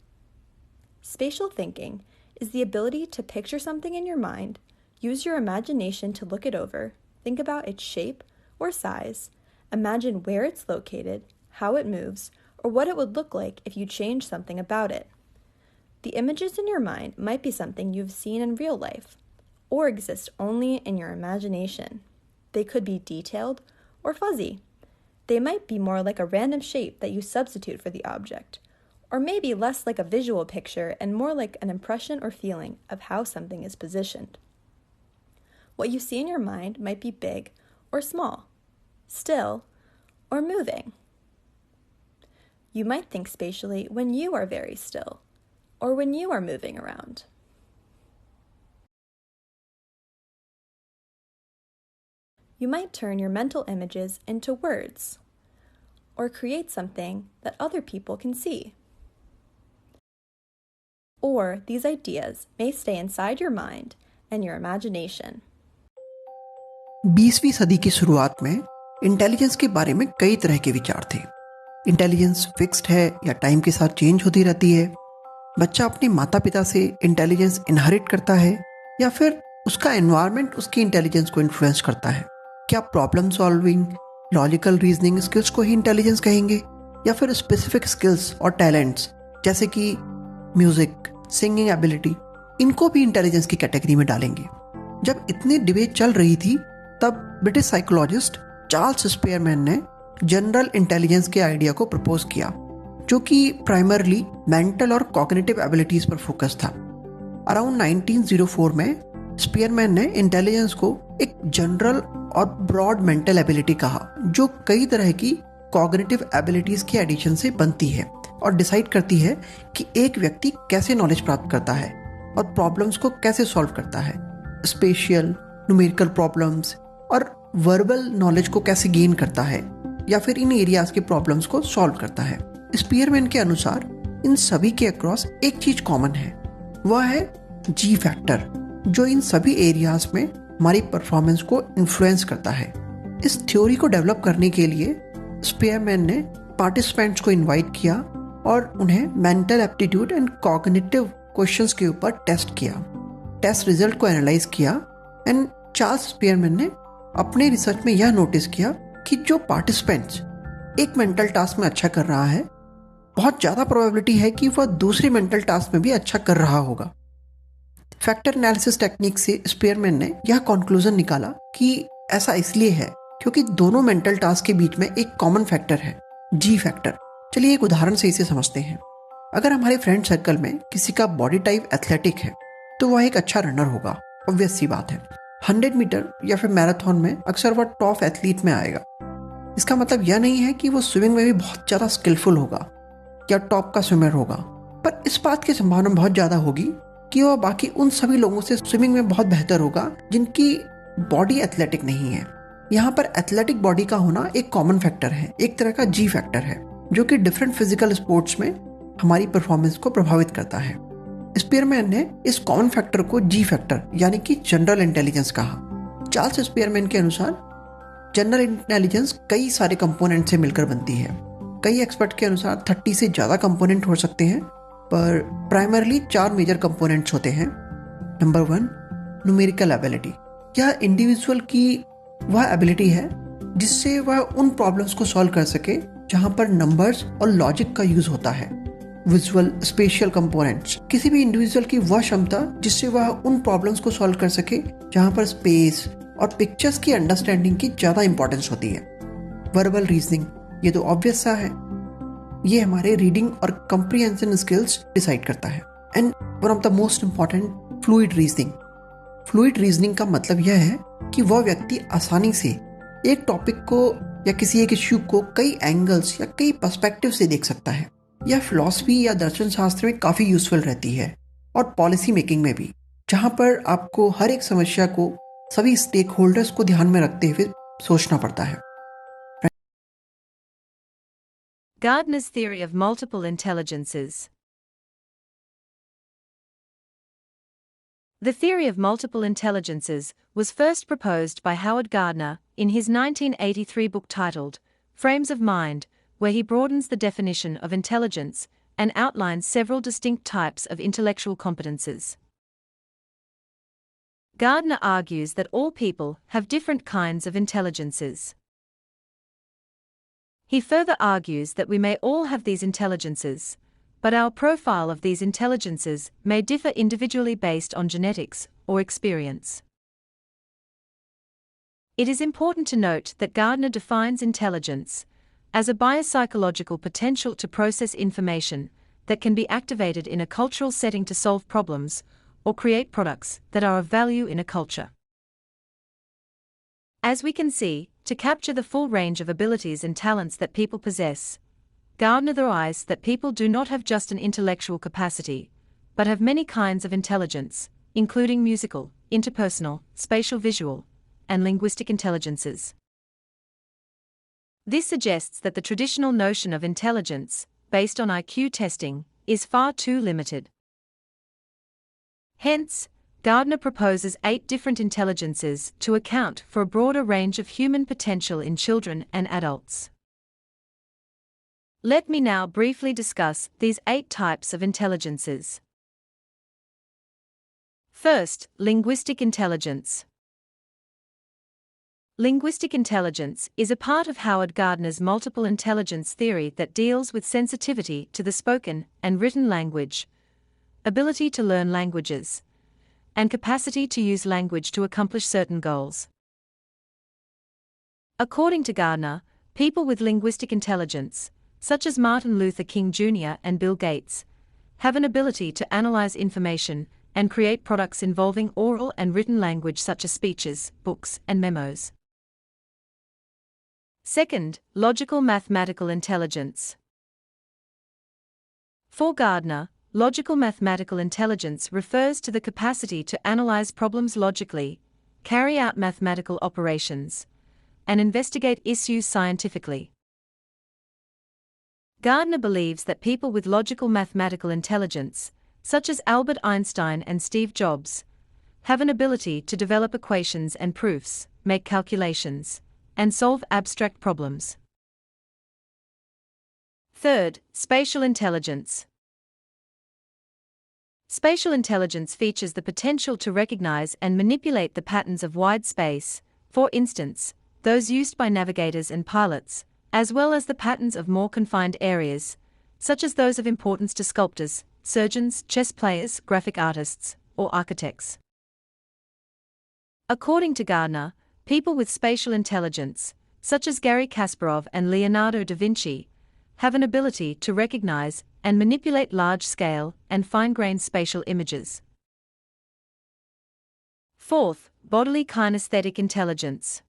Spatial thinking is the ability to picture something in your mind, use your imagination to look it over, think about its shape or size, imagine where it's located, how it moves, or what it would look like if you changed something about it. The images in your mind might be something you've seen in real life, or exist only in your imagination. They could be detailed or fuzzy. They might be more like a random shape that you substitute for the object, or maybe less like a visual picture and more like an impression or feeling of how something is positioned. What you see in your mind might be big or small, still or moving. You might think spatially when you are very still, or when you are moving around. You might turn your mental images into words, or create something that other people can see. Or these ideas may stay inside your mind and your imagination. 20वीं सदी की शुरुआत में intelligence के बारे में कई तरह के विचार थे। इंटेलिजेंस फिक्स्ड है या टाइम के साथ चेंज होती रहती है? बच्चा अपने माता पिता से इंटेलिजेंस इनहेरिट करता है या फिर उसका एनवायरनमेंट उसकी इंटेलिजेंस को इन्फ्लुएंस करता है? क्या problem solving, logical reasoning skills को ही इंटेलिजेंस कहेंगे या फिर स्पेसिफिक स्किल्स और टैलेंट्स जैसे कि म्यूजिक, सिंगिंग एबिलिटी, इनको भी इंटेलिजेंस की कैटेगरी में डालेंगे? जब इतनी डिबेट चल रही थी तब ब्रिटिश साइकोलॉजिस्ट चार्ल्स स्पेयरमैन ने जनरल इंटेलिजेंस के आइडिया को प्रपोज किया, जो कि प्राइमरली मेंटल और कॉग्निटिव एबिलिटीज पर फोकस था। अराउंड 1904 में स्पेयरमैन ने इंटेलिजेंस को एक जनरल और ब्रॉड मेंटल एबिलिटी कहा, जो कई तरह की कॉग्निटिव एबिलिटीज के एडिशन से बनती है और डिसाइड करती है कि एक व्यक्ति कैसे नॉलेज प्राप्त करता है और प्रॉब्लम्स को कैसे सॉल्व करता है। स्पेशियल, न्यूमेरिकल प्रॉब्लम्स और वर्बल नॉलेज को कैसे गेन करता है या फिर इन एरियाज के प्रॉब्लम्स को सॉल्व करता है। स्पेयरमैन के अनुसार इन सभी के अक्रॉस एक चीज कॉमन है, वह है जी फैक्टर, जो इन सभी एरियाज में हमारी परफॉर्मेंस को इन्फ्लुएंस करता है। इस थ्योरी को डेवलप करने के लिए स्पेयरमैन ने पार्टिसिपेंट्स को इनवाइट किया और उन्हें mental aptitude and cognitive questions के ऊपर टेस्ट किया। टेस्ट रिजल्ट को एनालाइज किया एंड चार्ल्स स्पेयरमैन ने अपने रिसर्च में यह नोटिस किया कि जो पार्टिसिपेंट्स एक मेंटल टास्क में अच्छा कर रहा है, बहुत ज़्यादा प्रोबेबिलिटी है कि वह दूसरे मेंटल टास्क में भी अच्छा कर रहा होगा। फैक्टर एनालिसिस टेक्निक से स्पेयरमैन ने यह कंक्लूजन निकाला कि ऐसा इसलिए है क्योंकि दोनों मेंटल टास्क के बीच में एक कॉमन फैक्टर है, जी फैक्टर। चलिए एक उदाहरण से इसे समझते हैं। अगर हमारे फ्रेंड सर्कल में किसी का बॉडी टाइप एथलेटिक है तो वह एक अच्छा रनर होगा, ऑब्वियस सी बात है। 100 मीटर या फिर मैराथन में अक्सर वह टॉप एथलीट में आएगा। इसका मतलब यह नहीं है कि वो स्विमिंग में भी बहुत ज़्यादा स्किलफुल होगा या टॉप का स्विमर होगा, पर इस बात की संभावना बहुत ज़्यादा होगी कि वह बाकी उन सभी लोगों से स्विमिंग में बहुत बेहतर होगा जिनकी बॉडी एथलेटिक नहीं है। यहाँ पर एथलेटिक बॉडी का होना एक कॉमन फैक्टर है, एक तरह का जी फैक्टर है, जो कि डिफरेंट फिजिकल स्पोर्ट्स में हमारी परफॉर्मेंस को प्रभावित करता है। स्पेयरमैन ने इस कॉमन फैक्टर को जी फैक्टर यानी कि जनरल इंटेलिजेंस कहा। चार्ल्स स्पेयरमैन के अनुसार जनरल इंटेलिजेंस कई सारे कंपोनेंट से मिलकर बनती है। कई एक्सपर्ट के अनुसार 30 से ज़्यादा कंपोनेंट हो सकते हैं, पर प्राइमरली 4 मेजर कंपोनेंट्स होते हैं। Number 1, numerical ability. यह इंडिविजुअल की वह एबिलिटी है जिससे वह उन प्रॉब्लम्स को सॉल्व कर सके जहां पर नंबर्स और लॉजिक का यूज होता है। विजुअल, स्पेशियल कंपोनेंट्स, किसी भी इंडिविजुअल की वह क्षमता जिससे वह उन प्रॉब्लम्स को सॉल्व कर सके जहां पर स्पेस और पिक्चर्स की अंडरस्टैंडिंग की ज़्यादा इंपॉर्टेंस होती है। वर्बल रीजनिंग, ये तो ऑब्वियस सा है, ये हमारे रीडिंग और कंप्रीहेंशन स्किल्स डिसाइड करता है। And one of the most important, fluid reasoning. Fluid reasoning का मतलब यह है कि वह व्यक्ति आसानी से एक टॉपिक को या किसी एक इश्यू को कई एंगल्स या कई पर्सपेक्टिव से देख सकता है। यह फिलॉसफी या दर्शन शास्त्र में काफ़ी यूजफुल रहती है और पॉलिसी मेकिंग में भी, जहाँ पर आपको हर एक समस्या को सभी स्टेक होल्डर्स को ध्यान में रखते हुए सोचना पड़ता है। Gardner's theory of multiple intelligences. The theory of multiple intelligences was first proposed by Howard Gardner in his 1983 book titled Frames of Mind, where he broadens the definition of intelligence and outlines several distinct types of intellectual competences. Gardner argues that all people have different kinds of intelligences. He further argues that we may all have these intelligences, but our profile of these intelligences may differ individually based on genetics or experience. It is important to note that Gardner defines intelligence as a biopsychological potential to process information that can be activated in a cultural setting to solve problems or create products that are of value in a culture. As we can see, to capture the full range of abilities and talents that people possess, Gardner theorizes that people do not have just an intellectual capacity, but have many kinds of intelligence, including musical, interpersonal, spatial visual, and linguistic intelligences. This suggests that the traditional notion of intelligence, based on IQ testing, is far too limited. Hence, Gardner proposes 8 different intelligences to account for a broader range of human potential in children and adults. Let me now briefly discuss these 8 types of intelligences. First, linguistic intelligence. Linguistic intelligence is a part of Howard Gardner's multiple intelligence theory that deals with sensitivity to the spoken and written language, ability to learn languages, and capacity to use language to accomplish certain goals. According to Gardner, people with linguistic intelligence, such as Martin Luther King Jr. and Bill Gates, have an ability to analyze information and create products involving oral and written language such as speeches, books, and memos. Second, logical mathematical intelligence. For Gardner, logical mathematical intelligence refers to the capacity to analyze problems logically, carry out mathematical operations, and investigate issues scientifically. Gardner believes that people with logical mathematical intelligence, such as Albert Einstein and Steve Jobs, have an ability to develop equations and proofs, make calculations, and solve abstract problems. Third, spatial intelligence. Spatial intelligence features the potential to recognize and manipulate the patterns of wide space, for instance, those used by navigators and pilots, as well as the patterns of more confined areas, such as those of importance to sculptors, surgeons, chess players, graphic artists, or architects. According to Gardner, people with spatial intelligence, such as Garry Kasparov and Leonardo da Vinci, have an ability to recognize and manipulate large-scale and fine-grained spatial images. Fourth, bodily kinesthetic intelligence.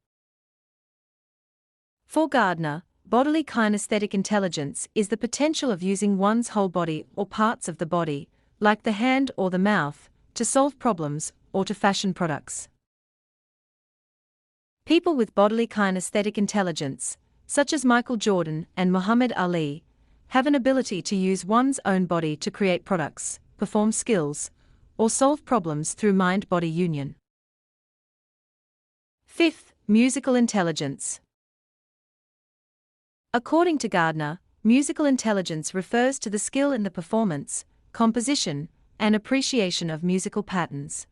For Gardner, bodily kinesthetic intelligence is the potential of using one's whole body or parts of the body, like the hand or the mouth, to solve problems or to fashion products. People with bodily kinesthetic intelligence, such as Michael Jordan and Muhammad Ali, have an ability to use one's own body to create products, perform skills, or solve problems through mind-body union. Fifth, musical intelligence. According to Gardner, musical intelligence refers to the skill in the performance, composition, and appreciation of musical patterns.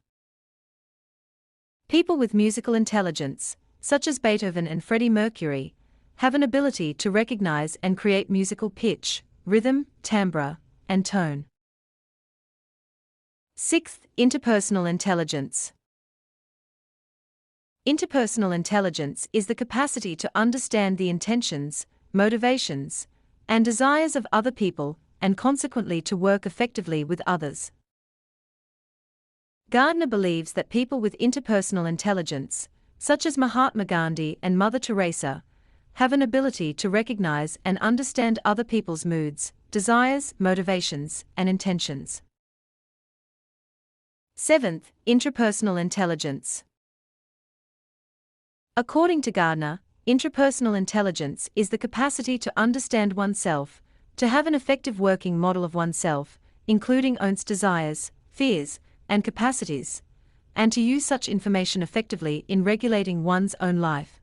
People with musical intelligence, such as Beethoven and Freddie Mercury, have an ability to recognize and create musical pitch, rhythm, timbre, and tone. Sixth, interpersonal intelligence. Interpersonal intelligence is the capacity to understand the intentions, motivations, and desires of other people and consequently to work effectively with others. Gardner believes that people with interpersonal intelligence, such as Mahatma Gandhi and Mother Teresa, have an ability to recognize and understand other people's moods, desires, motivations, and intentions. Seventh, intrapersonal intelligence. According to Gardner, intrapersonal intelligence is the capacity to understand oneself, to have an effective working model of oneself, including one's desires, fears, and capacities, and to use such information effectively in regulating one's own life.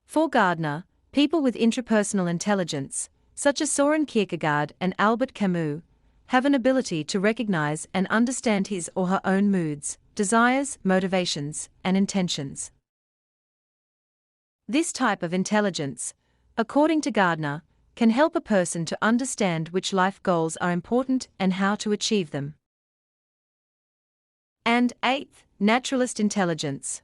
For Gardner, people with intrapersonal intelligence, such as Soren Kierkegaard and Albert Camus, have an ability to recognize and understand his or her own moods, desires, motivations, and intentions. This type of intelligence, according to Gardner, can help a person to understand which life goals are important and how to achieve them. And eighth, naturalist intelligence.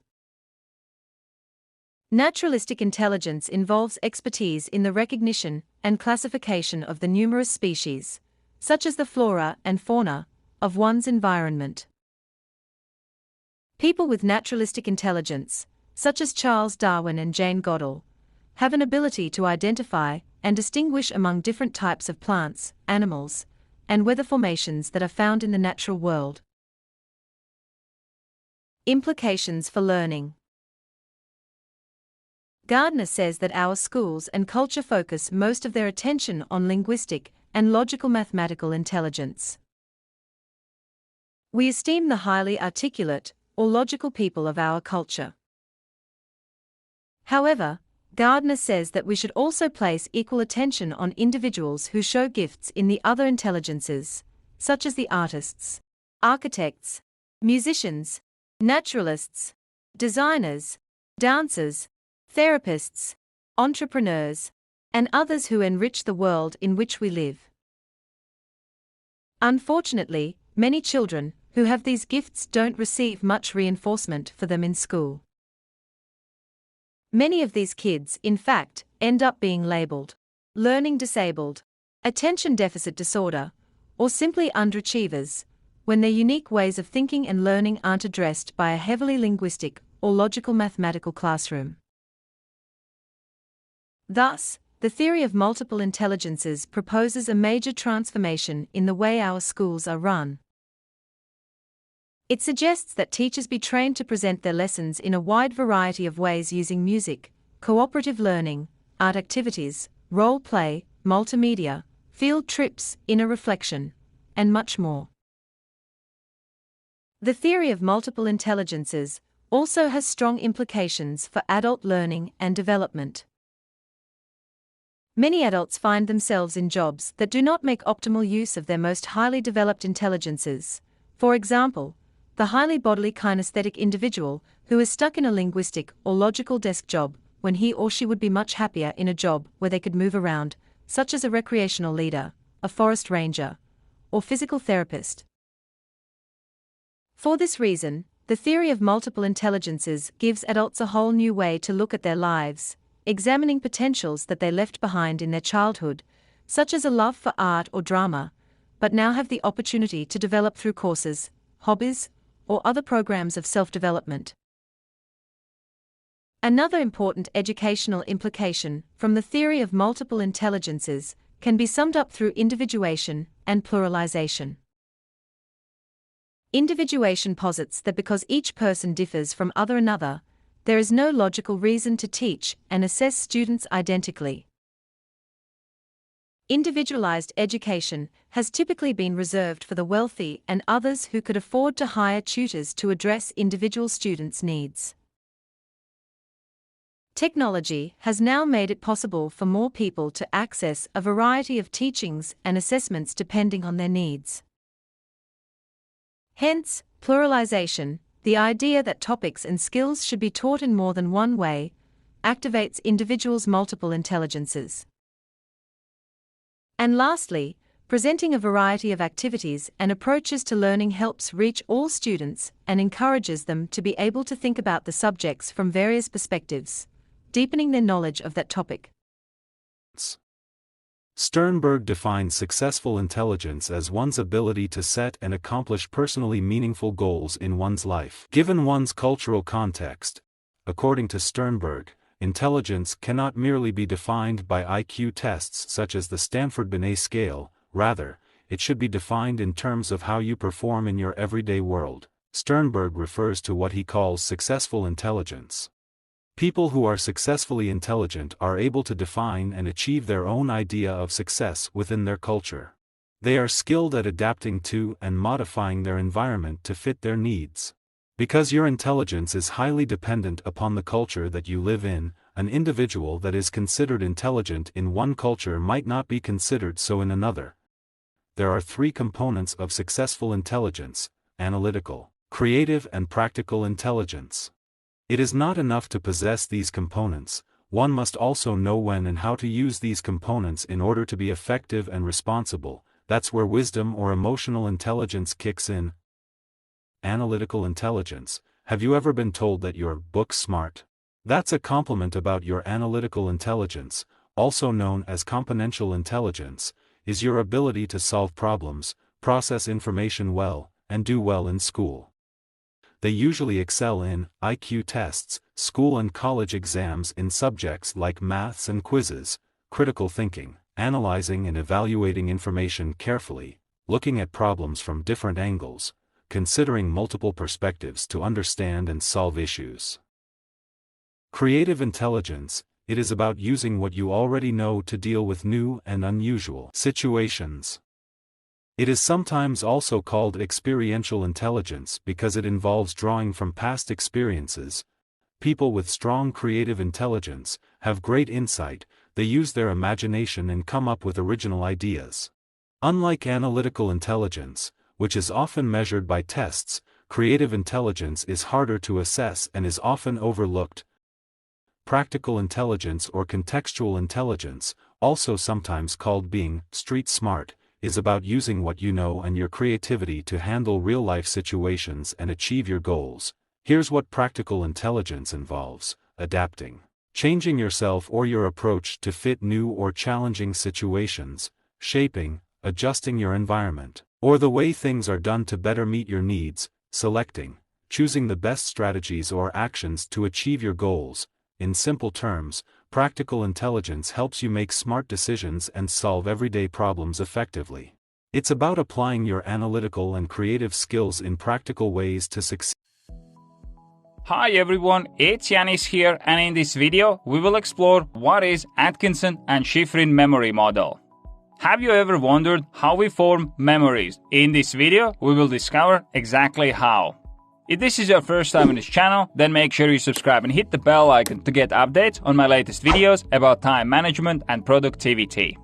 Naturalistic intelligence involves expertise in the recognition and classification of the numerous species, such as the flora and fauna, of one's environment. People with naturalistic intelligence, such as Charles Darwin and Jane Goodall, have an ability to identify and distinguish among different types of plants, animals, and weather formations that are found in the natural world. Implications for learning. Gardner says that our schools and culture focus most of their attention on linguistic and logical mathematical intelligence. We esteem the highly articulate or logical people of our culture. However, Gardner says that we should also place equal attention on individuals who show gifts in the other intelligences, such as the artists, architects, musicians, naturalists, designers, dancers, therapists, entrepreneurs, and others who enrich the world in which we live. Unfortunately, many children who have these gifts don't receive much reinforcement for them in school. Many of these kids, in fact, end up being labeled learning disabled, attention deficit disorder, or simply underachievers, when their unique ways of thinking and learning aren't addressed by a heavily linguistic or logical mathematical classroom. Thus, the theory of multiple intelligences proposes a major transformation in the way our schools are run. It suggests that teachers be trained to present their lessons in a wide variety of ways using music, cooperative learning, art activities, role play, multimedia, field trips, inner reflection, and much more. The theory of multiple intelligences also has strong implications for adult learning and development. Many adults find themselves in jobs that do not make optimal use of their most highly developed intelligences. For example, the highly bodily kinesthetic individual who is stuck in a linguistic or logical desk job when he or she would be much happier in a job where they could move around, such as a recreational leader, a forest ranger, or physical therapist. For this reason, the theory of multiple intelligences gives adults a whole new way to look at their lives, examining potentials that they left behind in their childhood, such as a love for art or drama, but now have the opportunity to develop through courses, hobbies, or other programs of self-development. Another important educational implication from the theory of multiple intelligences can be summed up through individuation and pluralization. Individuation posits that because each person differs from another, there is no logical reason to teach and assess students identically. Individualized education has typically been reserved for the wealthy and others who could afford to hire tutors to address individual students' needs. Technology has now made it possible for more people to access a variety of teachings and assessments depending on their needs. Hence, pluralization, the idea that topics and skills should be taught in more than one way, activates individuals' multiple intelligences. And lastly, presenting a variety of activities and approaches to learning helps reach all students and encourages them to be able to think about the subjects from various perspectives, deepening their knowledge of that topic. Sternberg defines successful intelligence as one's ability to set and accomplish personally meaningful goals in one's life. Given one's cultural context, according to Sternberg, intelligence cannot merely be defined by IQ tests such as the Stanford-Binet scale, rather, it should be defined in terms of how you perform in your everyday world. Sternberg refers to what he calls successful intelligence. People who are successfully intelligent are able to define and achieve their own idea of success within their culture. They are skilled at adapting to and modifying their environment to fit their needs. Because your intelligence is highly dependent upon the culture that you live in, an individual that is considered intelligent in one culture might not be considered so in another. There are three components of successful intelligence: analytical, creative, and practical intelligence. It is not enough to possess these components, one must also know when and how to use these components in order to be effective and responsible. That's where wisdom or emotional intelligence kicks in. Analytical intelligence. Have you ever been told that you're book smart? That's a compliment about your analytical intelligence, also known as componential intelligence, is your ability to solve problems, process information well, and do well in school. They usually excel in IQ tests, school and college exams in subjects like maths and quizzes, critical thinking, analyzing and evaluating information carefully, looking at problems from different angles, considering multiple perspectives to understand and solve issues. Creative intelligence. It is about using what you already know to deal with new and unusual situations. It is sometimes also called experiential intelligence because it involves drawing from past experiences. People with strong creative intelligence have great insight, they use their imagination and come up with original ideas. Unlike analytical intelligence, which is often measured by tests, creative intelligence is harder to assess and is often overlooked. Practical intelligence or contextual intelligence, also sometimes called being street smart, is about using what you know and your creativity to handle real-life situations and achieve your goals. Here's what practical intelligence involves: adapting, changing yourself or your approach to fit new or challenging situations, shaping, adjusting your environment, or the way things are done to better meet your needs, selecting, choosing the best strategies or actions to achieve your goals. In simple terms, practical intelligence helps you make smart decisions and solve everyday problems effectively. It's about applying your analytical and creative skills in practical ways to succeed. Hi everyone, it's Yanis here, and in this video we will explore what is Atkinson and Shiffrin memory model. Have you ever wondered how we form memories? In this video we will discover exactly how. If this is your first time on this channel, then make sure you subscribe and hit the bell icon to get updates on my latest videos about time management and productivity.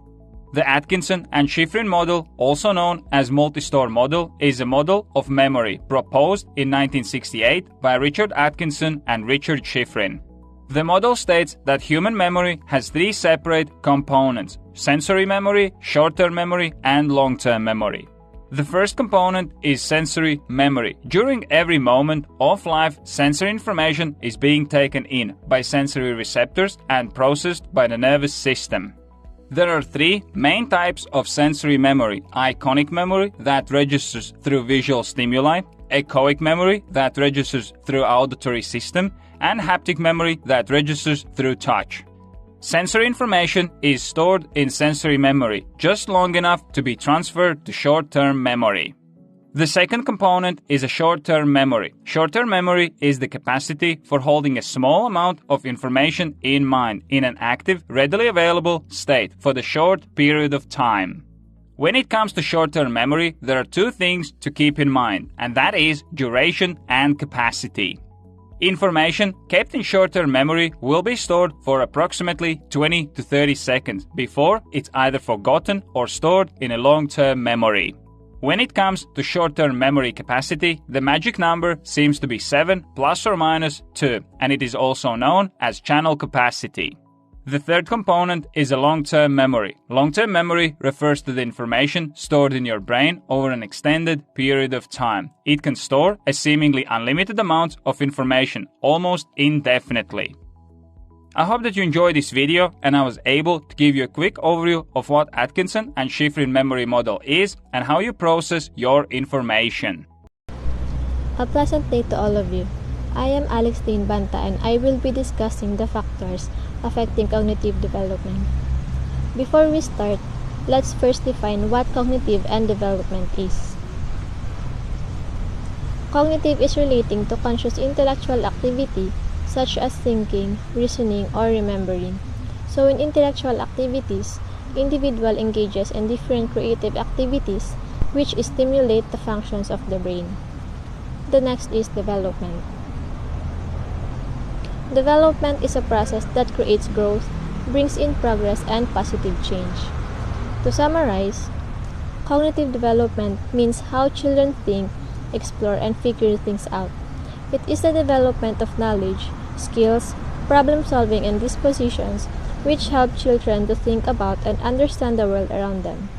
The Atkinson and Shiffrin model, also known as multi-store model, is a model of memory proposed in 1968 by Richard Atkinson and Richard Shiffrin. The model states that human memory has three separate components: sensory memory, short-term memory, and long-term memory. The first component is sensory memory. During every moment of life, sensory information is being taken in by sensory receptors and processed by the nervous system. There are three main types of sensory memory: iconic memory that registers through visual stimuli, echoic memory that registers through auditory system, and haptic memory that registers through touch. Sensory information is stored in sensory memory just long enough to be transferred to short-term memory. The second component is a short-term memory. Short-term memory is the capacity for holding a small amount of information in mind in an active, readily available state for the short period of time. When it comes to short-term memory, there are two things to keep in mind, and that is duration and capacity. Information kept in short-term memory will be stored for approximately 20 to 30 seconds before it's either forgotten or stored in a long-term memory. When it comes to short-term memory capacity, the magic number seems to be 7 plus or minus 2, and it is also known as channel capacity. The third component is a long-term memory. Long-term memory refers to the information stored in your brain over an extended period of time. It can store a seemingly unlimited amount of information, almost indefinitely. I hope that you enjoyed this video and I was able to give you a quick overview of what Atkinson and Shiffrin memory model is and how you process your information. A pleasant day to all of you. I am Alex Banta and I will be discussing the factors affecting cognitive development. Before we start, let's first define what cognitive and development is. Cognitive is relating to conscious intellectual activity such as thinking, reasoning, or remembering. So in intellectual activities, individual engages in different creative activities which stimulate the functions of the brain. The next is development. Development is a process that creates growth, brings in progress, and positive change. To summarize, cognitive development means how children think, explore, and figure things out. It is the development of knowledge, skills, problem solving, and dispositions which help children to think about and understand the world around them.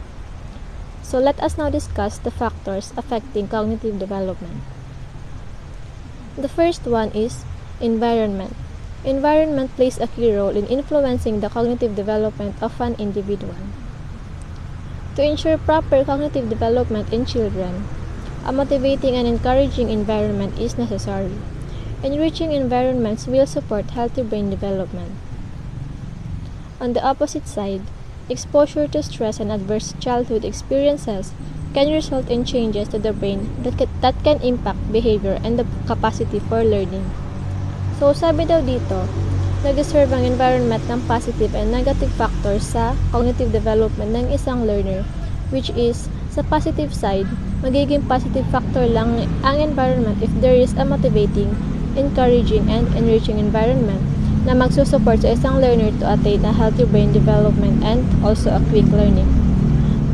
So let us now discuss the factors affecting cognitive development. The first one is environment. Environment plays a key role in influencing the cognitive development of an individual. To ensure proper cognitive development in children, a motivating and encouraging environment is necessary. Enriching environments will support healthy brain development. On the opposite side, exposure to stress and adverse childhood experiences can result in changes to the brain that can impact behavior and the capacity for learning. So sabi daw dito, nag-deserve ang environment ng positive and negative factors sa cognitive development ng isang learner, which is, sa positive side, magiging positive factor lang ang environment if there is a motivating, encouraging, and enriching environment na magsusupport sa isang learner to attain a healthy brain development and also a quick learning.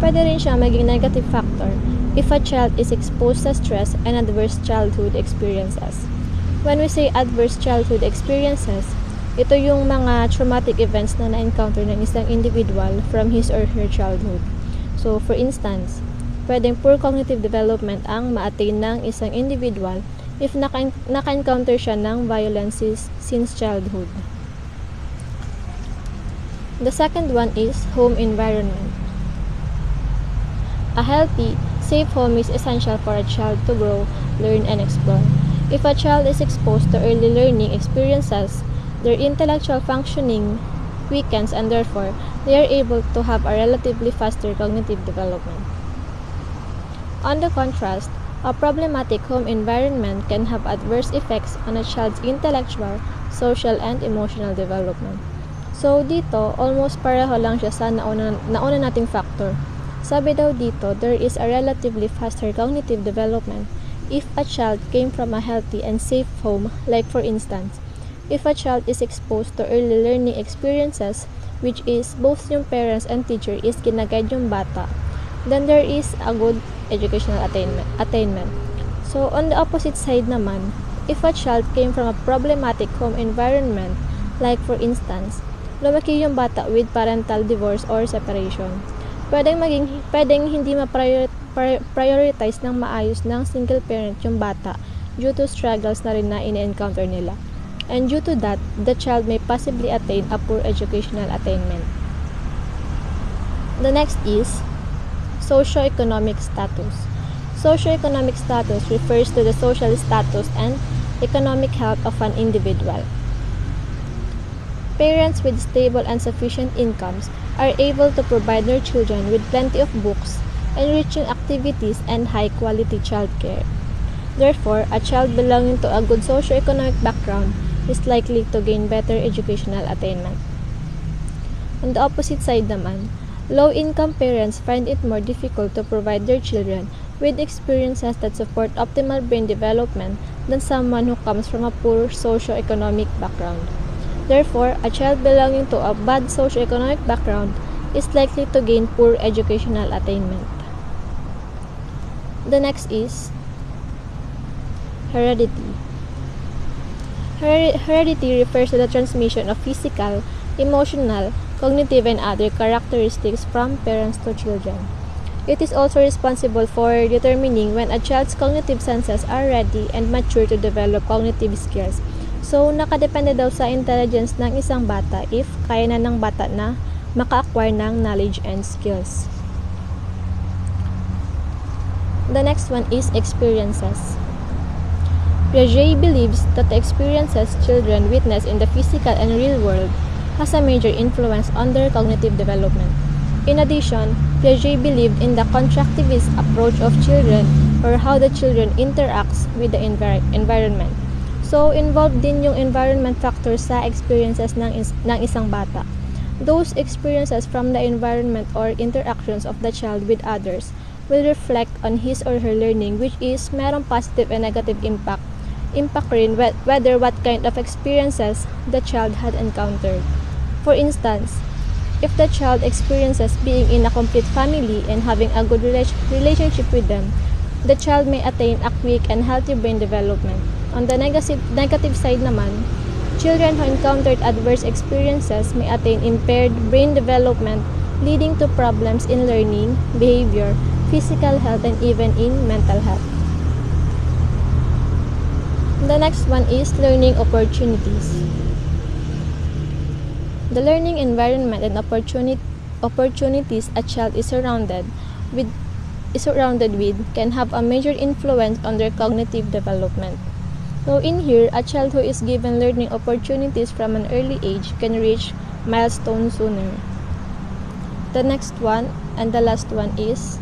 Pwede rin siya maging negative factor if a child is exposed sa stress and adverse childhood experiences. When we say adverse childhood experiences, ito yung mga traumatic events na na-encounter ng isang individual from his or her childhood. So, for instance, pwedeng poor cognitive development ang ma-attain ng isang individual if naka-encounter siya ng violences since childhood. The second one is home environment. A healthy, safe home is essential for a child to grow, learn, and explore. If a child is exposed to early learning experiences, their intellectual functioning weakens and therefore they are able to have a relatively faster cognitive development. On the contrast, a problematic home environment can have adverse effects on a child's intellectual, social, and emotional development. So dito, almost pareho lang siya sa nauna nating factor. Sabi daw dito, there is a relatively faster cognitive development if a child came from a healthy and safe home, like for instance, if a child is exposed to early learning experiences, which is both yung parents and teacher is ginaguide yung bata, then there is a good educational attainment. So, on the opposite side naman, if a child came from a problematic home environment, like for instance, lumaki yung bata with parental divorce or separation, pwedeng hindi ma-prioritize ng maayos ng single parent yung bata due to struggles na rin na in-encounter nila. And due to that, the child may possibly attain a poor educational attainment. The next is socioeconomic status. Socioeconomic status refers to the social status and economic health of an individual. Parents with stable and sufficient incomes are able to provide their children with plenty of books, enriching activities, and high-quality childcare. Therefore, a child belonging to a good socioeconomic background is likely to gain better educational attainment. On the opposite side naman, low-income parents find it more difficult to provide their children with experiences that support optimal brain development than someone who comes from a poor socioeconomic background. Therefore, a child belonging to a bad socioeconomic background is likely to gain poor educational attainment. The next is heredity. Heredity refers to the transmission of physical, emotional, cognitive, and other characteristics from parents to children. It is also responsible for determining when a child's cognitive senses are ready and mature to develop cognitive skills. So, nakadepende daw sa intelligence ng isang bata if kaya na ng bata na maka-acquire ng knowledge and skills. The next one is experiences. Piaget believes that the experiences children witness in the physical and real world has a major influence on their cognitive development. In addition, Piaget believed in the constructivist approach of children or how the children interacts with the environment. So, involved din yung environment factors sa experiences ng isang bata. Those experiences from the environment or interactions of the child with others will reflect on his or her learning, which is merong positive and negative impact rin whether what kind of experiences the child had encountered. For instance, if the child experiences being in a complete family and having a good relationship with them, the child may attain a quick and healthy brain development. On the negative side naman, children who encountered adverse experiences may attain impaired brain development, leading to problems in learning, behavior, physical health, and even in mental health. The next one is learning opportunities. The learning environment and opportunities a child is surrounded with can have a major influence on their cognitive development. So in here, a child who is given learning opportunities from an early age can reach milestones sooner. The next one and the last one is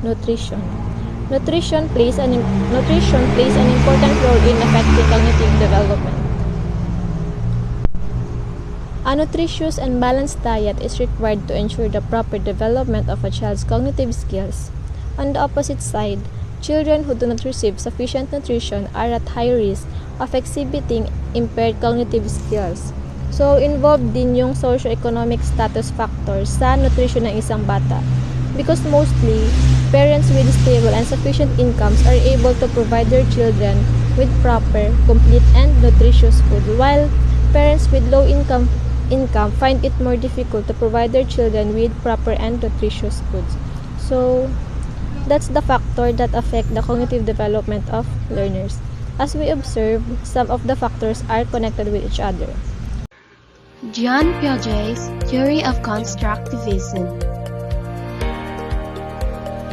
nutrition. Nutrition plays an important role in affecting cognitive development. A nutritious and balanced diet is required to ensure the proper development of a child's cognitive skills. On the opposite side, children who do not receive sufficient nutrition are at high risk of exhibiting impaired cognitive skills. So, involved din yung socio-economic status factors sa nutrition ng isang bata. Because mostly, parents with stable and sufficient incomes are able to provide their children with proper, complete, and nutritious food, while parents with low income find it more difficult to provide their children with proper and nutritious foods. So, that's the factor that affect the cognitive development of learners. As we observe, some of the factors are connected with each other. Jean Piaget's theory of constructivism.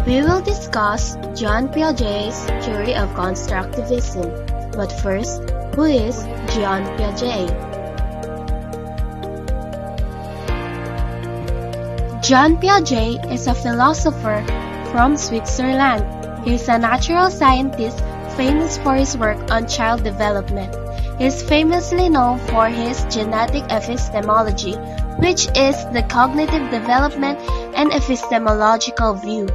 We will discuss Jean Piaget's theory of constructivism. But first, who is Jean Piaget? Jean Piaget is a philosopher from Switzerland. He is a natural scientist famous for his work on child development. He is famously known for his genetic epistemology, which is the cognitive development and epistemological view.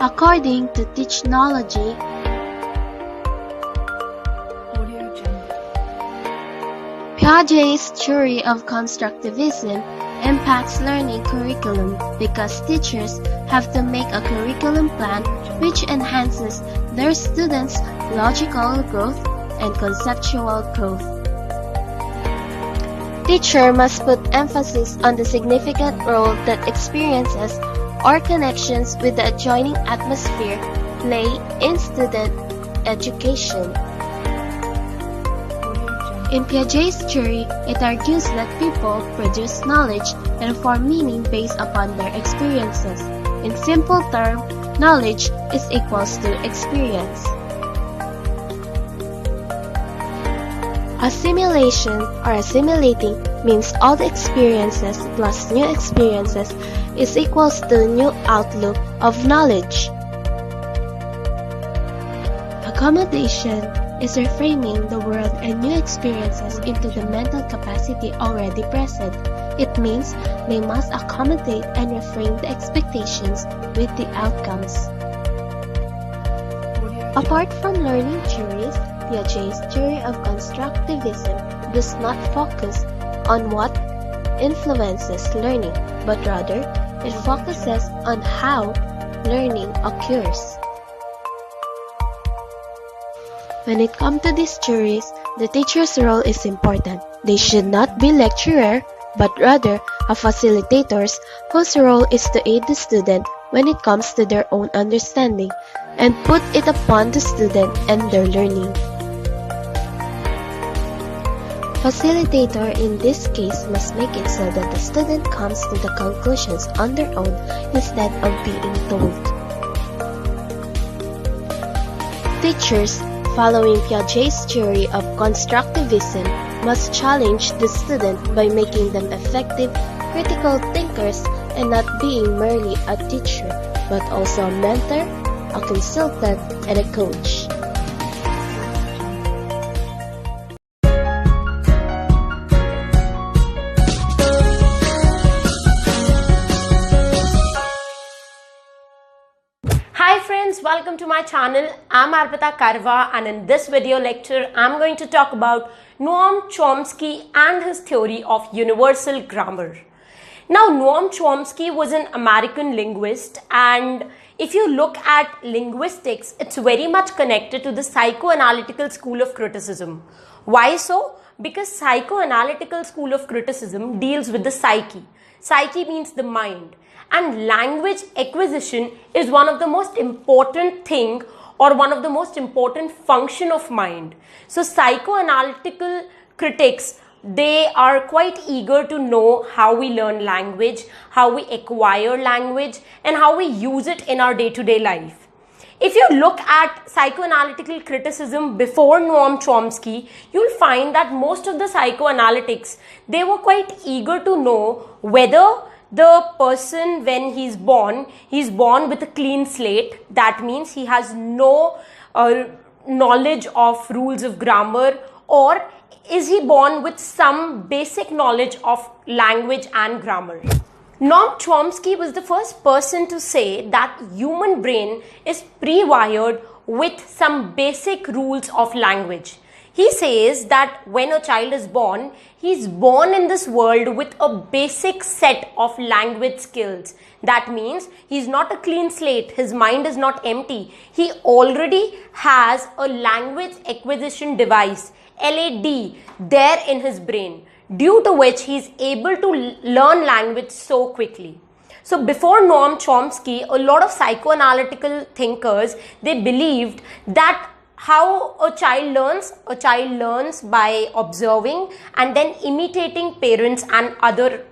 According to Technology, Piaget's theory of constructivism impacts learning curriculum because teachers have to make a curriculum plan which enhances their students' logical growth and conceptual growth. Teacher must put emphasis on the significant role that experiences or connections with the adjoining atmosphere play in student education. In Piaget's theory, it argues that people produce knowledge and form meaning based upon their experiences. In simple terms, knowledge is equals to experience. Assimilation or assimilating means all the experiences plus new experiences is equals to new outlook of knowledge. Accommodation is reframing the world and new experiences into the mental capacity already present. It means they must accommodate and reframe the expectations with the outcomes. Apart from learning theories, Piaget's theory of constructivism does not focus on what influences learning, but rather it focuses on how learning occurs. When it comes to these theories, The teacher's role is important. They should not be lecturer, but rather a facilitators whose role is to aid the student when it comes to their own understanding and put it upon the student and their learning. Facilitator in this case must make it so that the student comes to the conclusions on their own instead of being told. Teachers, following Piaget's theory of constructivism, must challenge the student by making them effective, critical thinkers and not being merely a teacher, but also a mentor, a consultant, and a coach. Hi friends, welcome to my channel. I'm Arpita Karwa, and in this video lecture I'm going to talk about Noam Chomsky and his theory of universal grammar. Now Noam Chomsky was an American linguist, and if you look at linguistics, it's very much connected to the psychoanalytical school of criticism. Why so? Because psychoanalytical school of criticism deals with the psyche. Psyche means the mind. And language acquisition is one of the most important thing or one of the most important function of mind. So psychoanalytical critics, they are quite eager to know how we learn language, how we acquire language, and how we use it in our day-to-day life. If you look at psychoanalytical criticism before Noam Chomsky, you'll find that most of the psychoanalytics, they were quite eager to know whether the person, when he's born with a clean slate. That means he has no knowledge of rules of grammar, or is he born with some basic knowledge of language and grammar. Noam Chomsky was the first person to say that human brain is pre-wired with some basic rules of language. He says that when a child is born, he is born in this world with a basic set of language skills. That means he is not a clean slate, his mind is not empty. He already has a language acquisition device, LAD, there in his brain, due to which he is able to learn language so quickly. So before Noam Chomsky, a lot of psychoanalytical thinkers, they believed that how a child learns by observing and then imitating parents and other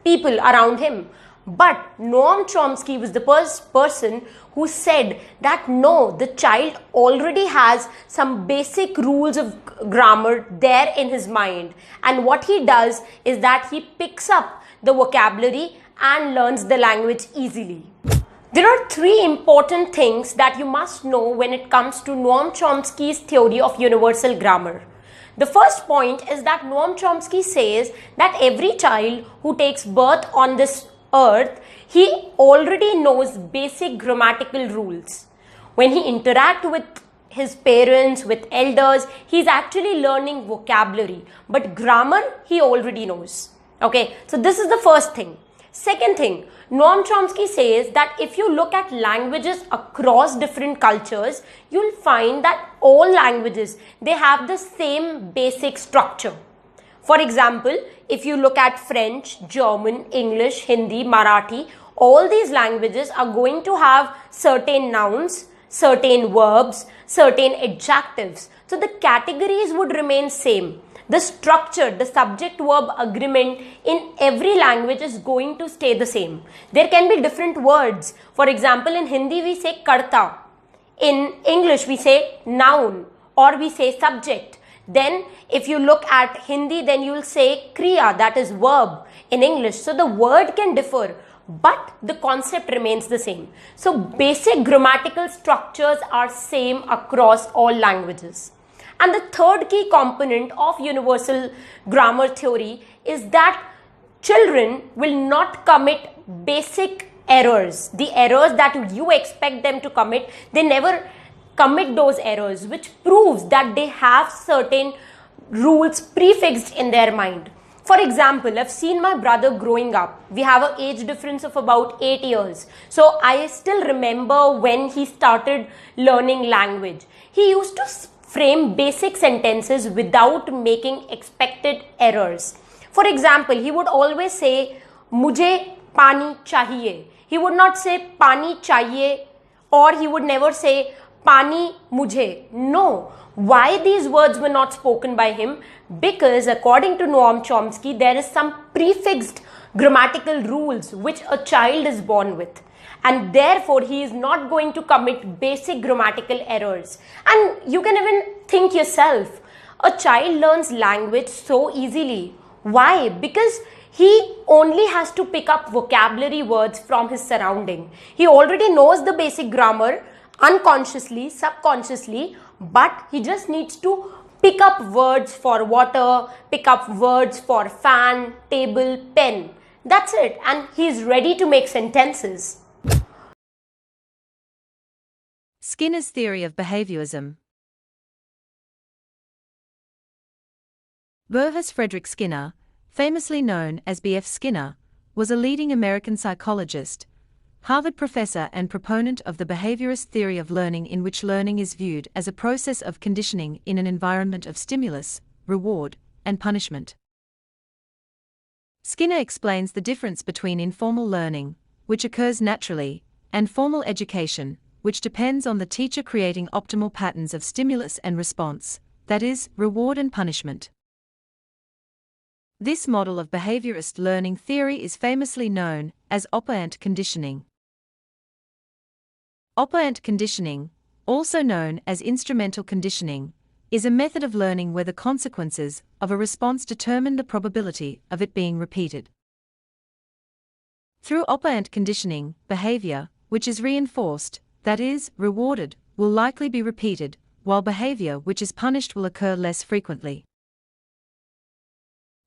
people around him. But Noam Chomsky was the first person who said that no, the child already has some basic rules of grammar there in his mind. And what he does is that he picks up the vocabulary and learns the language easily. There are three important things that you must know when it comes to Noam Chomsky's theory of universal grammar. The first point is that Noam Chomsky says that every child who takes birth on this earth, he already knows basic grammatical rules. When he interacts with his parents, with elders, he's actually learning vocabulary. But grammar, he already knows. Okay, so this is the first thing. Second thing, Noam Chomsky says that if you look at languages across different cultures, you'll find that all languages, they have the same basic structure. For example, if you look at French, German, English, Hindi, Marathi, all these languages are going to have certain nouns, certain verbs, certain adjectives. So the categories would remain same. The structure, the subject-verb agreement in every language is going to stay the same. There can be different words. For example, in Hindi we say karta. In English we say noun or we say subject. Then if you look at Hindi, then you will say kriya, that is verb in English. So the word can differ, but the concept remains the same. So basic grammatical structures are same across all languages. And the third key component of universal grammar theory is that children will not commit basic errors. The errors that you expect them to commit, they never commit those errors, which proves that they have certain rules prefixed in their mind. For example, I've seen my brother growing up. We have an age difference of about 8 years. So I still remember when he started learning language. He used to frame basic sentences without making expected errors. For example, he would always say, "Mujhe pani chahiye." He would not say "pani chahiye," or he would never say "pani mujhe." No. Why these words were not spoken by him? Because according to Noam Chomsky, there is some prefixed grammatical rules which a child is born with, and therefore he is not going to commit basic grammatical errors. And you can even think yourself, a child learns language so easily. Why? Because he only has to pick up vocabulary words from his surrounding. He already knows the basic grammar unconsciously, subconsciously, but he just needs to pick up words for water, pick up words for fan, table, pen. That's it, and he is ready to make sentences. Skinner's theory of behaviorism. Burgess Frederick Skinner, famously known as B.F. Skinner, was a leading American psychologist, Harvard professor and proponent of the behaviorist theory of learning, in which learning is viewed as a process of conditioning in an environment of stimulus, reward, and punishment. Skinner explains the difference between informal learning, which occurs naturally, and formal education, which depends on the teacher creating optimal patterns of stimulus and response, that is, reward and punishment. This model of behaviorist learning theory is famously known as operant conditioning. Operant conditioning, also known as instrumental conditioning, is a method of learning where the consequences of a response determine the probability of it being repeated. Through operant conditioning, behavior, which is reinforced, that is, rewarded, will likely be repeated, while behavior which is punished will occur less frequently.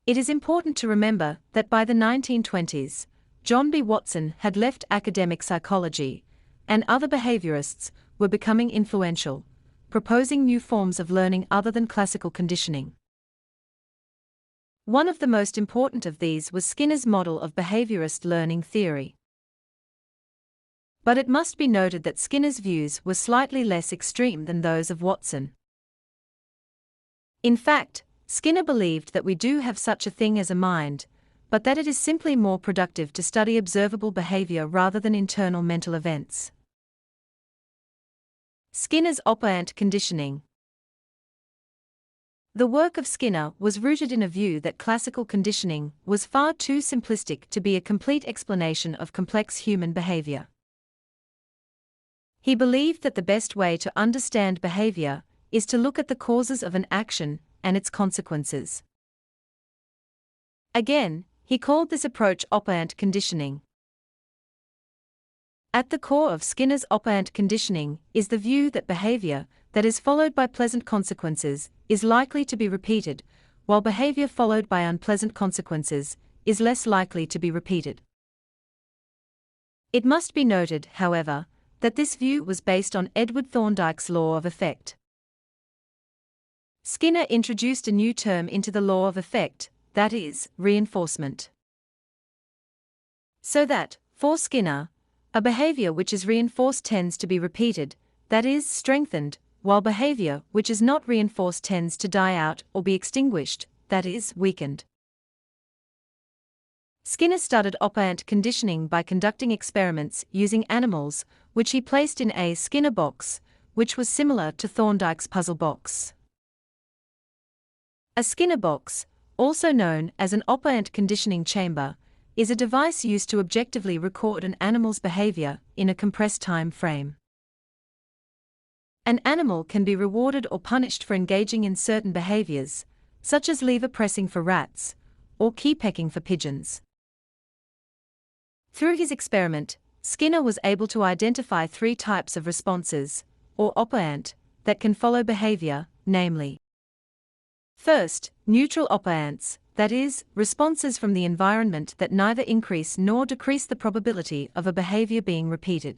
It is important to remember that by the 1920s, John B. Watson had left academic psychology, and other behaviorists were becoming influential, proposing new forms of learning other than classical conditioning. One of the most important of these was Skinner's model of behaviorist learning theory. But it must be noted that Skinner's views were slightly less extreme than those of Watson. In fact, Skinner believed that we do have such a thing as a mind, but that it is simply more productive to study observable behavior rather than internal mental events. Skinner's operant conditioning. The work of Skinner was rooted in a view that classical conditioning was far too simplistic to be a complete explanation of complex human behavior. He believed that the best way to understand behavior is to look at the causes of an action and its consequences. Again, he called this approach operant conditioning. At the core of Skinner's operant conditioning is the view that behavior that is followed by pleasant consequences is likely to be repeated, while behavior followed by unpleasant consequences is less likely to be repeated. It must be noted, however, that this view was based on Edward Thorndike's law of effect. Skinner introduced a new term into the law of effect, that is, reinforcement. So that, for Skinner, a behavior which is reinforced tends to be repeated, that is, strengthened, while behavior which is not reinforced tends to die out or be extinguished, that is, weakened. Skinner studied operant conditioning by conducting experiments using animals, which he placed in a Skinner box, which was similar to Thorndike's puzzle box. A Skinner box, also known as an operant conditioning chamber, is a device used to objectively record an animal's behavior in a compressed time frame. An animal can be rewarded or punished for engaging in certain behaviors, such as lever pressing for rats, or key pecking for pigeons. Through his experiment, Skinner was able to identify 3 types of responses, or operant, that can follow behavior, namely: first, neutral operants, that is, responses from the environment that neither increase nor decrease the probability of a behavior being repeated.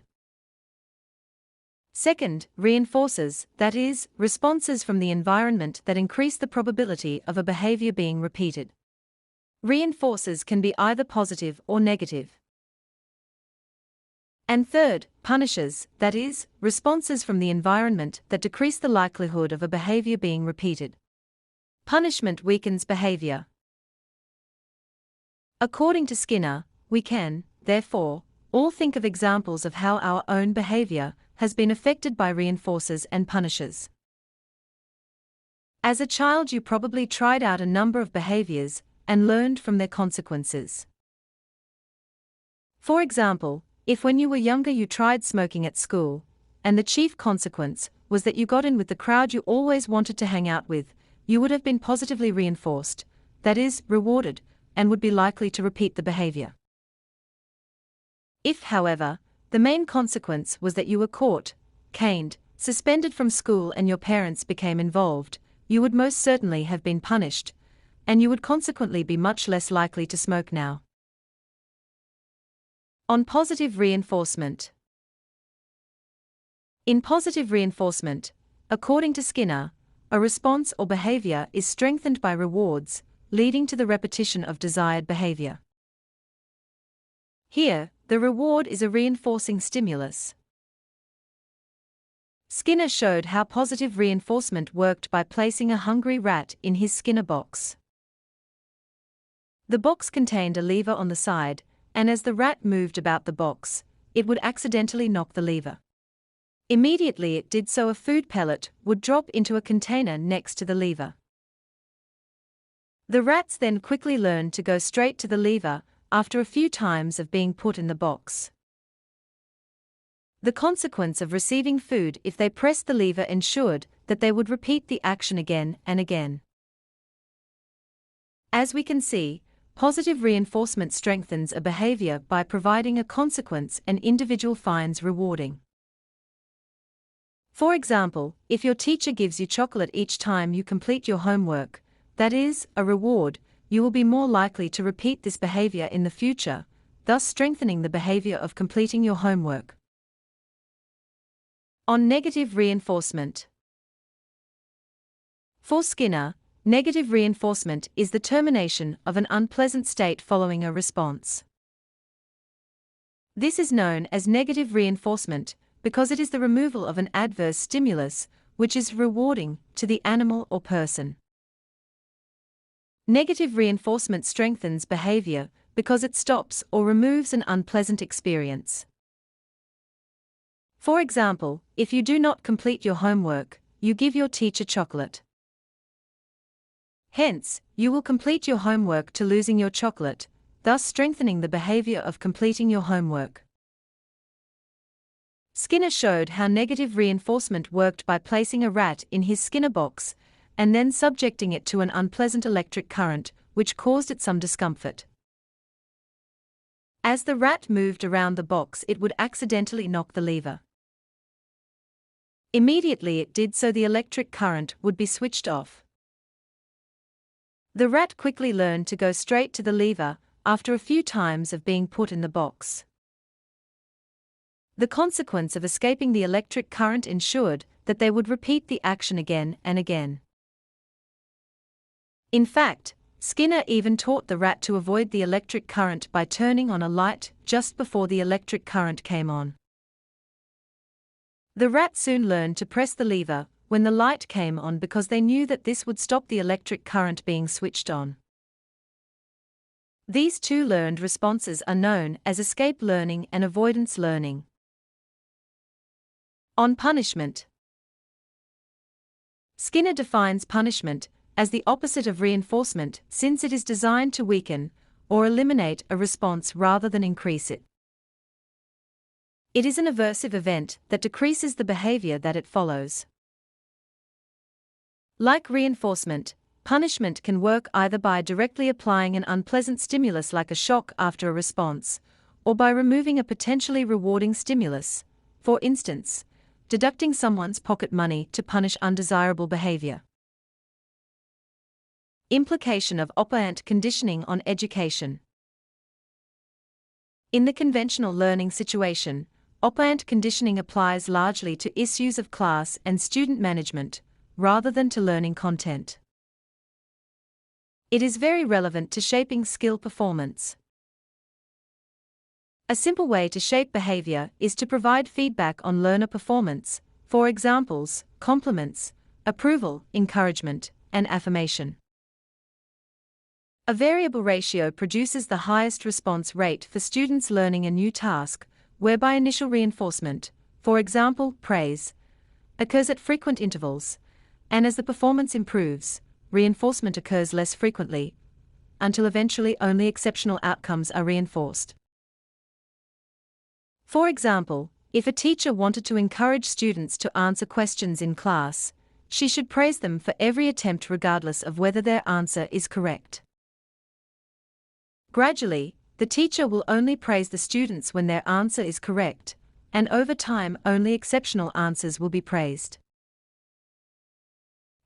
Second, reinforcers, that is, responses from the environment that increase the probability of a behavior being repeated. Reinforcers can be either positive or negative. And third, punishes, that is, responses from the environment that decrease the likelihood of a behavior being repeated. Punishment weakens behavior. According to Skinner, we can, therefore, all think of examples of how our own behavior has been affected by reinforcers and punishers. As a child, you probably tried out a number of behaviors and learned from their consequences. For example, if when you were younger you tried smoking at school, and the chief consequence was that you got in with the crowd you always wanted to hang out with, you would have been positively reinforced, that is, rewarded, and would be likely to repeat the behavior. If, however, the main consequence was that you were caught, caned, suspended from school and your parents became involved, you would most certainly have been punished, and you would consequently be much less likely to smoke now. On positive reinforcement. In positive reinforcement, according to Skinner, a response or behavior is strengthened by rewards, leading to the repetition of desired behavior. Here, the reward is a reinforcing stimulus. Skinner showed how positive reinforcement worked by placing a hungry rat in his Skinner box. The box contained a lever on the side, and as the rat moved about the box, it would accidentally knock the lever. Immediately it did so, a food pellet would drop into a container next to the lever. The rats then quickly learned to go straight to the lever after a few times of being put in the box. The consequence of receiving food if they pressed the lever ensured that they would repeat the action again and again. As we can see, positive reinforcement strengthens a behavior by providing a consequence an individual finds rewarding. For example, if your teacher gives you chocolate each time you complete your homework, that is, a reward, you will be more likely to repeat this behavior in the future, thus strengthening the behavior of completing your homework. On negative reinforcement. For Skinner, negative reinforcement is the termination of an unpleasant state following a response. This is known as negative reinforcement because it is the removal of an adverse stimulus, which is rewarding to the animal or person. Negative reinforcement strengthens behavior because it stops or removes an unpleasant experience. For example, if you do not complete your homework, you give your teacher chocolate. Hence, you will complete your homework to losing your chocolate, thus strengthening the behavior of completing your homework. Skinner showed how negative reinforcement worked by placing a rat in his Skinner box and then subjecting it to an unpleasant electric current, which caused it some discomfort. As the rat moved around the box, it would accidentally knock the lever. Immediately it did so, the electric current would be switched off. The rat quickly learned to go straight to the lever after a few times of being put in the box. The consequence of escaping the electric current ensured that they would repeat the action again and again. In fact, Skinner even taught the rat to avoid the electric current by turning on a light just before the electric current came on. The rat soon learned to press the lever when the light came on because they knew that this would stop the electric current being switched on. These two learned responses are known as escape learning and avoidance learning. On punishment. Skinner defines punishment as the opposite of reinforcement since it is designed to weaken or eliminate a response rather than increase it. It is an aversive event that decreases the behavior that it follows. Like reinforcement, punishment can work either by directly applying an unpleasant stimulus like a shock after a response, or by removing a potentially rewarding stimulus, for instance, deducting someone's pocket money to punish undesirable behavior. Implication of operant conditioning on education. In the conventional learning situation, operant conditioning applies largely to issues of class and student management, rather than to learning content. It is very relevant to shaping skill performance. A simple way to shape behavior is to provide feedback on learner performance, for examples, compliments, approval, encouragement, and affirmation. A variable ratio produces the highest response rate for students learning a new task, whereby initial reinforcement, for example, praise, occurs at frequent intervals, and as the performance improves, reinforcement occurs less frequently, until eventually only exceptional outcomes are reinforced. For example, if a teacher wanted to encourage students to answer questions in class, she should praise them for every attempt regardless of whether their answer is correct. Gradually, the teacher will only praise the students when their answer is correct, and over time only exceptional answers will be praised.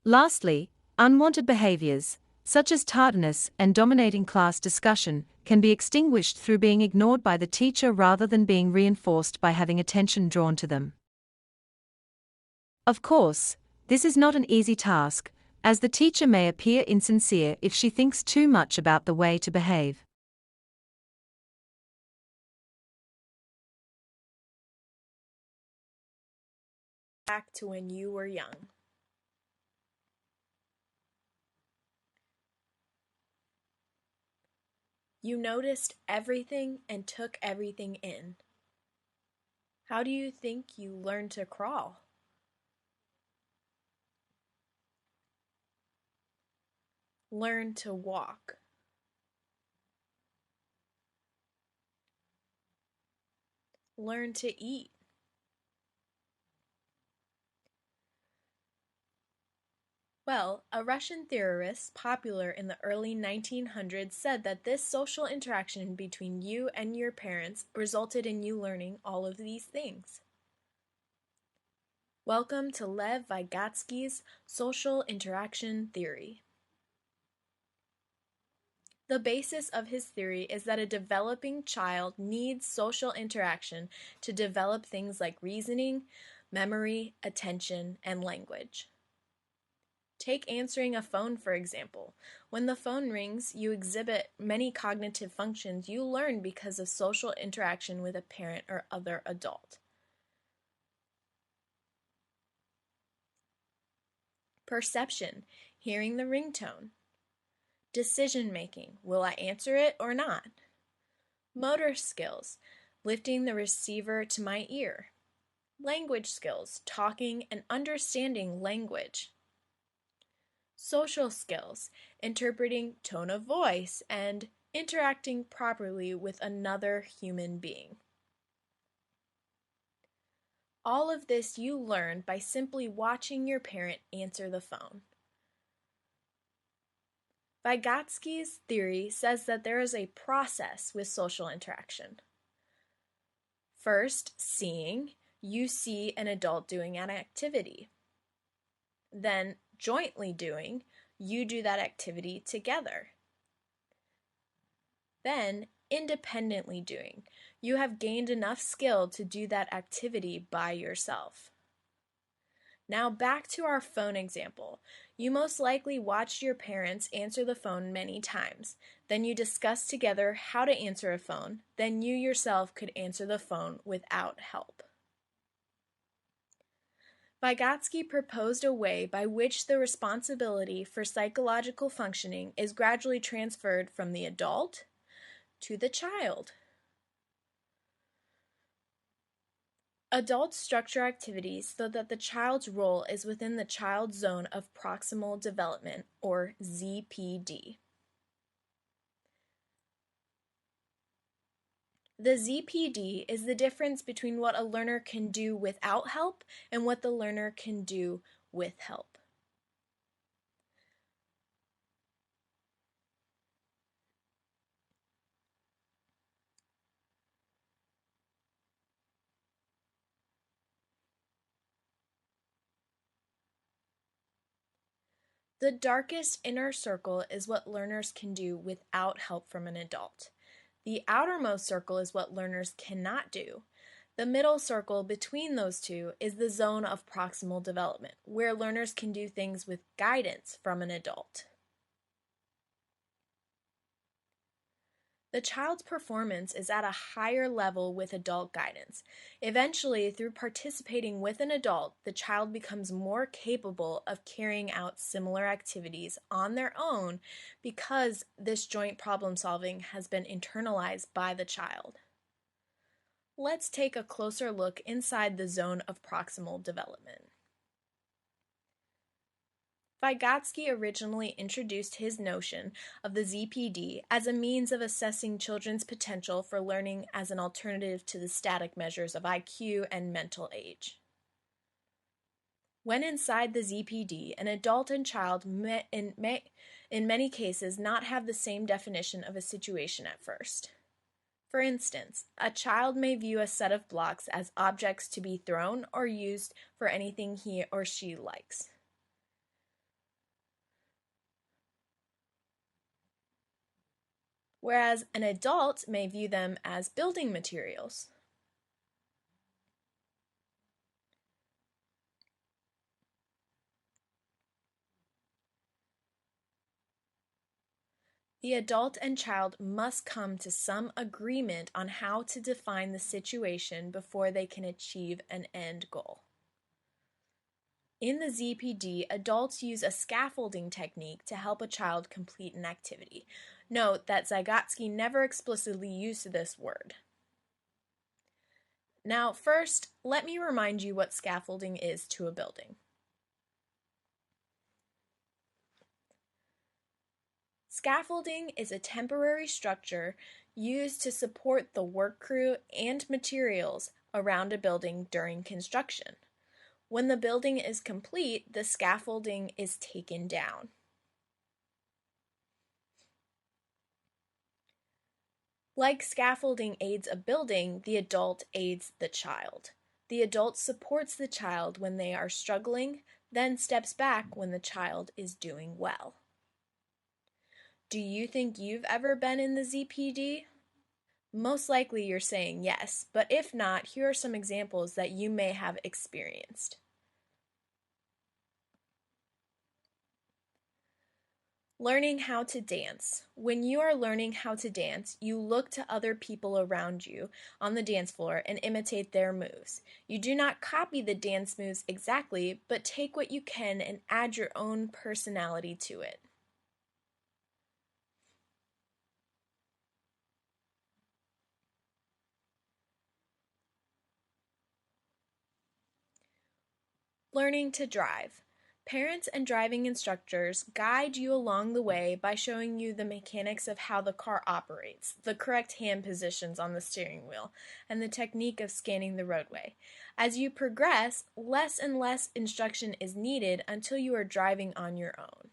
Lastly, unwanted behaviors, such as tardiness and dominating class discussion, can be extinguished through being ignored by the teacher rather than being reinforced by having attention drawn to them. Of course, this is not an easy task, as the teacher may appear insincere if she thinks too much about the way to behave. Back to when you were young. You noticed everything and took everything in. How do you think you learned to crawl? Learn to walk. Learn to eat. Well, a Russian theorist popular in the early 1900s said that this social interaction between you and your parents resulted in you learning all of these things. Welcome to Lev Vygotsky's social interaction theory. The basis of his theory is that a developing child needs social interaction to develop things like reasoning, memory, attention, and language. Take answering a phone, for example. When the phone rings, you exhibit many cognitive functions you learn because of social interaction with a parent or other adult. Perception, hearing the ringtone. Decision making, will I answer it or not? Motor skills, lifting the receiver to my ear. Language skills, talking and understanding language. Social skills, interpreting tone of voice and interacting properly with another human being. All of this you learn by simply watching your parent answer the phone. Vygotsky's theory says that there is a process with social interaction. First, seeing, you see an adult doing an activity. Then, jointly doing, you do that activity together. Then, independently doing, you have gained enough skill to do that activity by yourself. Now back to our phone example. You most likely watched your parents answer the phone many times. Then you discussed together how to answer a phone. Then you yourself could answer the phone without help. Vygotsky proposed a way by which the responsibility for psychological functioning is gradually transferred from the adult to the child. Adults structure activities so that the child's role is within the child's zone of proximal development, or ZPD. The ZPD is the difference between what a learner can do without help and what the learner can do with help. The darkest inner circle is what learners can do without help from an adult. The outermost circle is what learners cannot do. The middle circle between those two is the zone of proximal development, where learners can do things with guidance from an adult. the child's performance is at a higher level with adult guidance. Eventually, through participating with an adult, the child becomes more capable of carrying out similar activities on their own because this joint problem solving has been internalized by the child. Let's take a closer look inside the zone of proximal development. Vygotsky originally introduced his notion of the ZPD as a means of assessing children's potential for learning as an alternative to the static measures of IQ and mental age. When inside the ZPD, an adult and child may, in many cases, not have the same definition of a situation at first. For instance, a child may view a set of blocks as objects to be thrown or used for anything he or she likes. Whereas an adult may view them as building materials. The adult and child must come to some agreement on how to define the situation before they can achieve an end goal. In the ZPD, adults use a scaffolding technique to help a child complete an activity. Note that Vygotsky never explicitly used this word. Now, first, let me remind you what scaffolding is to a building. Scaffolding is a temporary structure used to support the work crew and materials around a building during construction. When the building is complete, the scaffolding is taken down. Like scaffolding aids a building, the adult aids the child. The adult supports the child when they are struggling, then steps back when the child is doing well. Do you think you've ever been in the ZPD? Most likely you're saying yes, but if not, here are some examples that you may have experienced. Learning how to dance. When you are learning how to dance, you look to other people around you on the dance floor and imitate their moves. You do not copy the dance moves exactly, but take what you can and add your own personality to it. Learning to drive. Parents and driving instructors guide you along the way by showing you the mechanics of how the car operates, the correct hand positions on the steering wheel, and the technique of scanning the roadway. As you progress, less and less instruction is needed until you are driving on your own.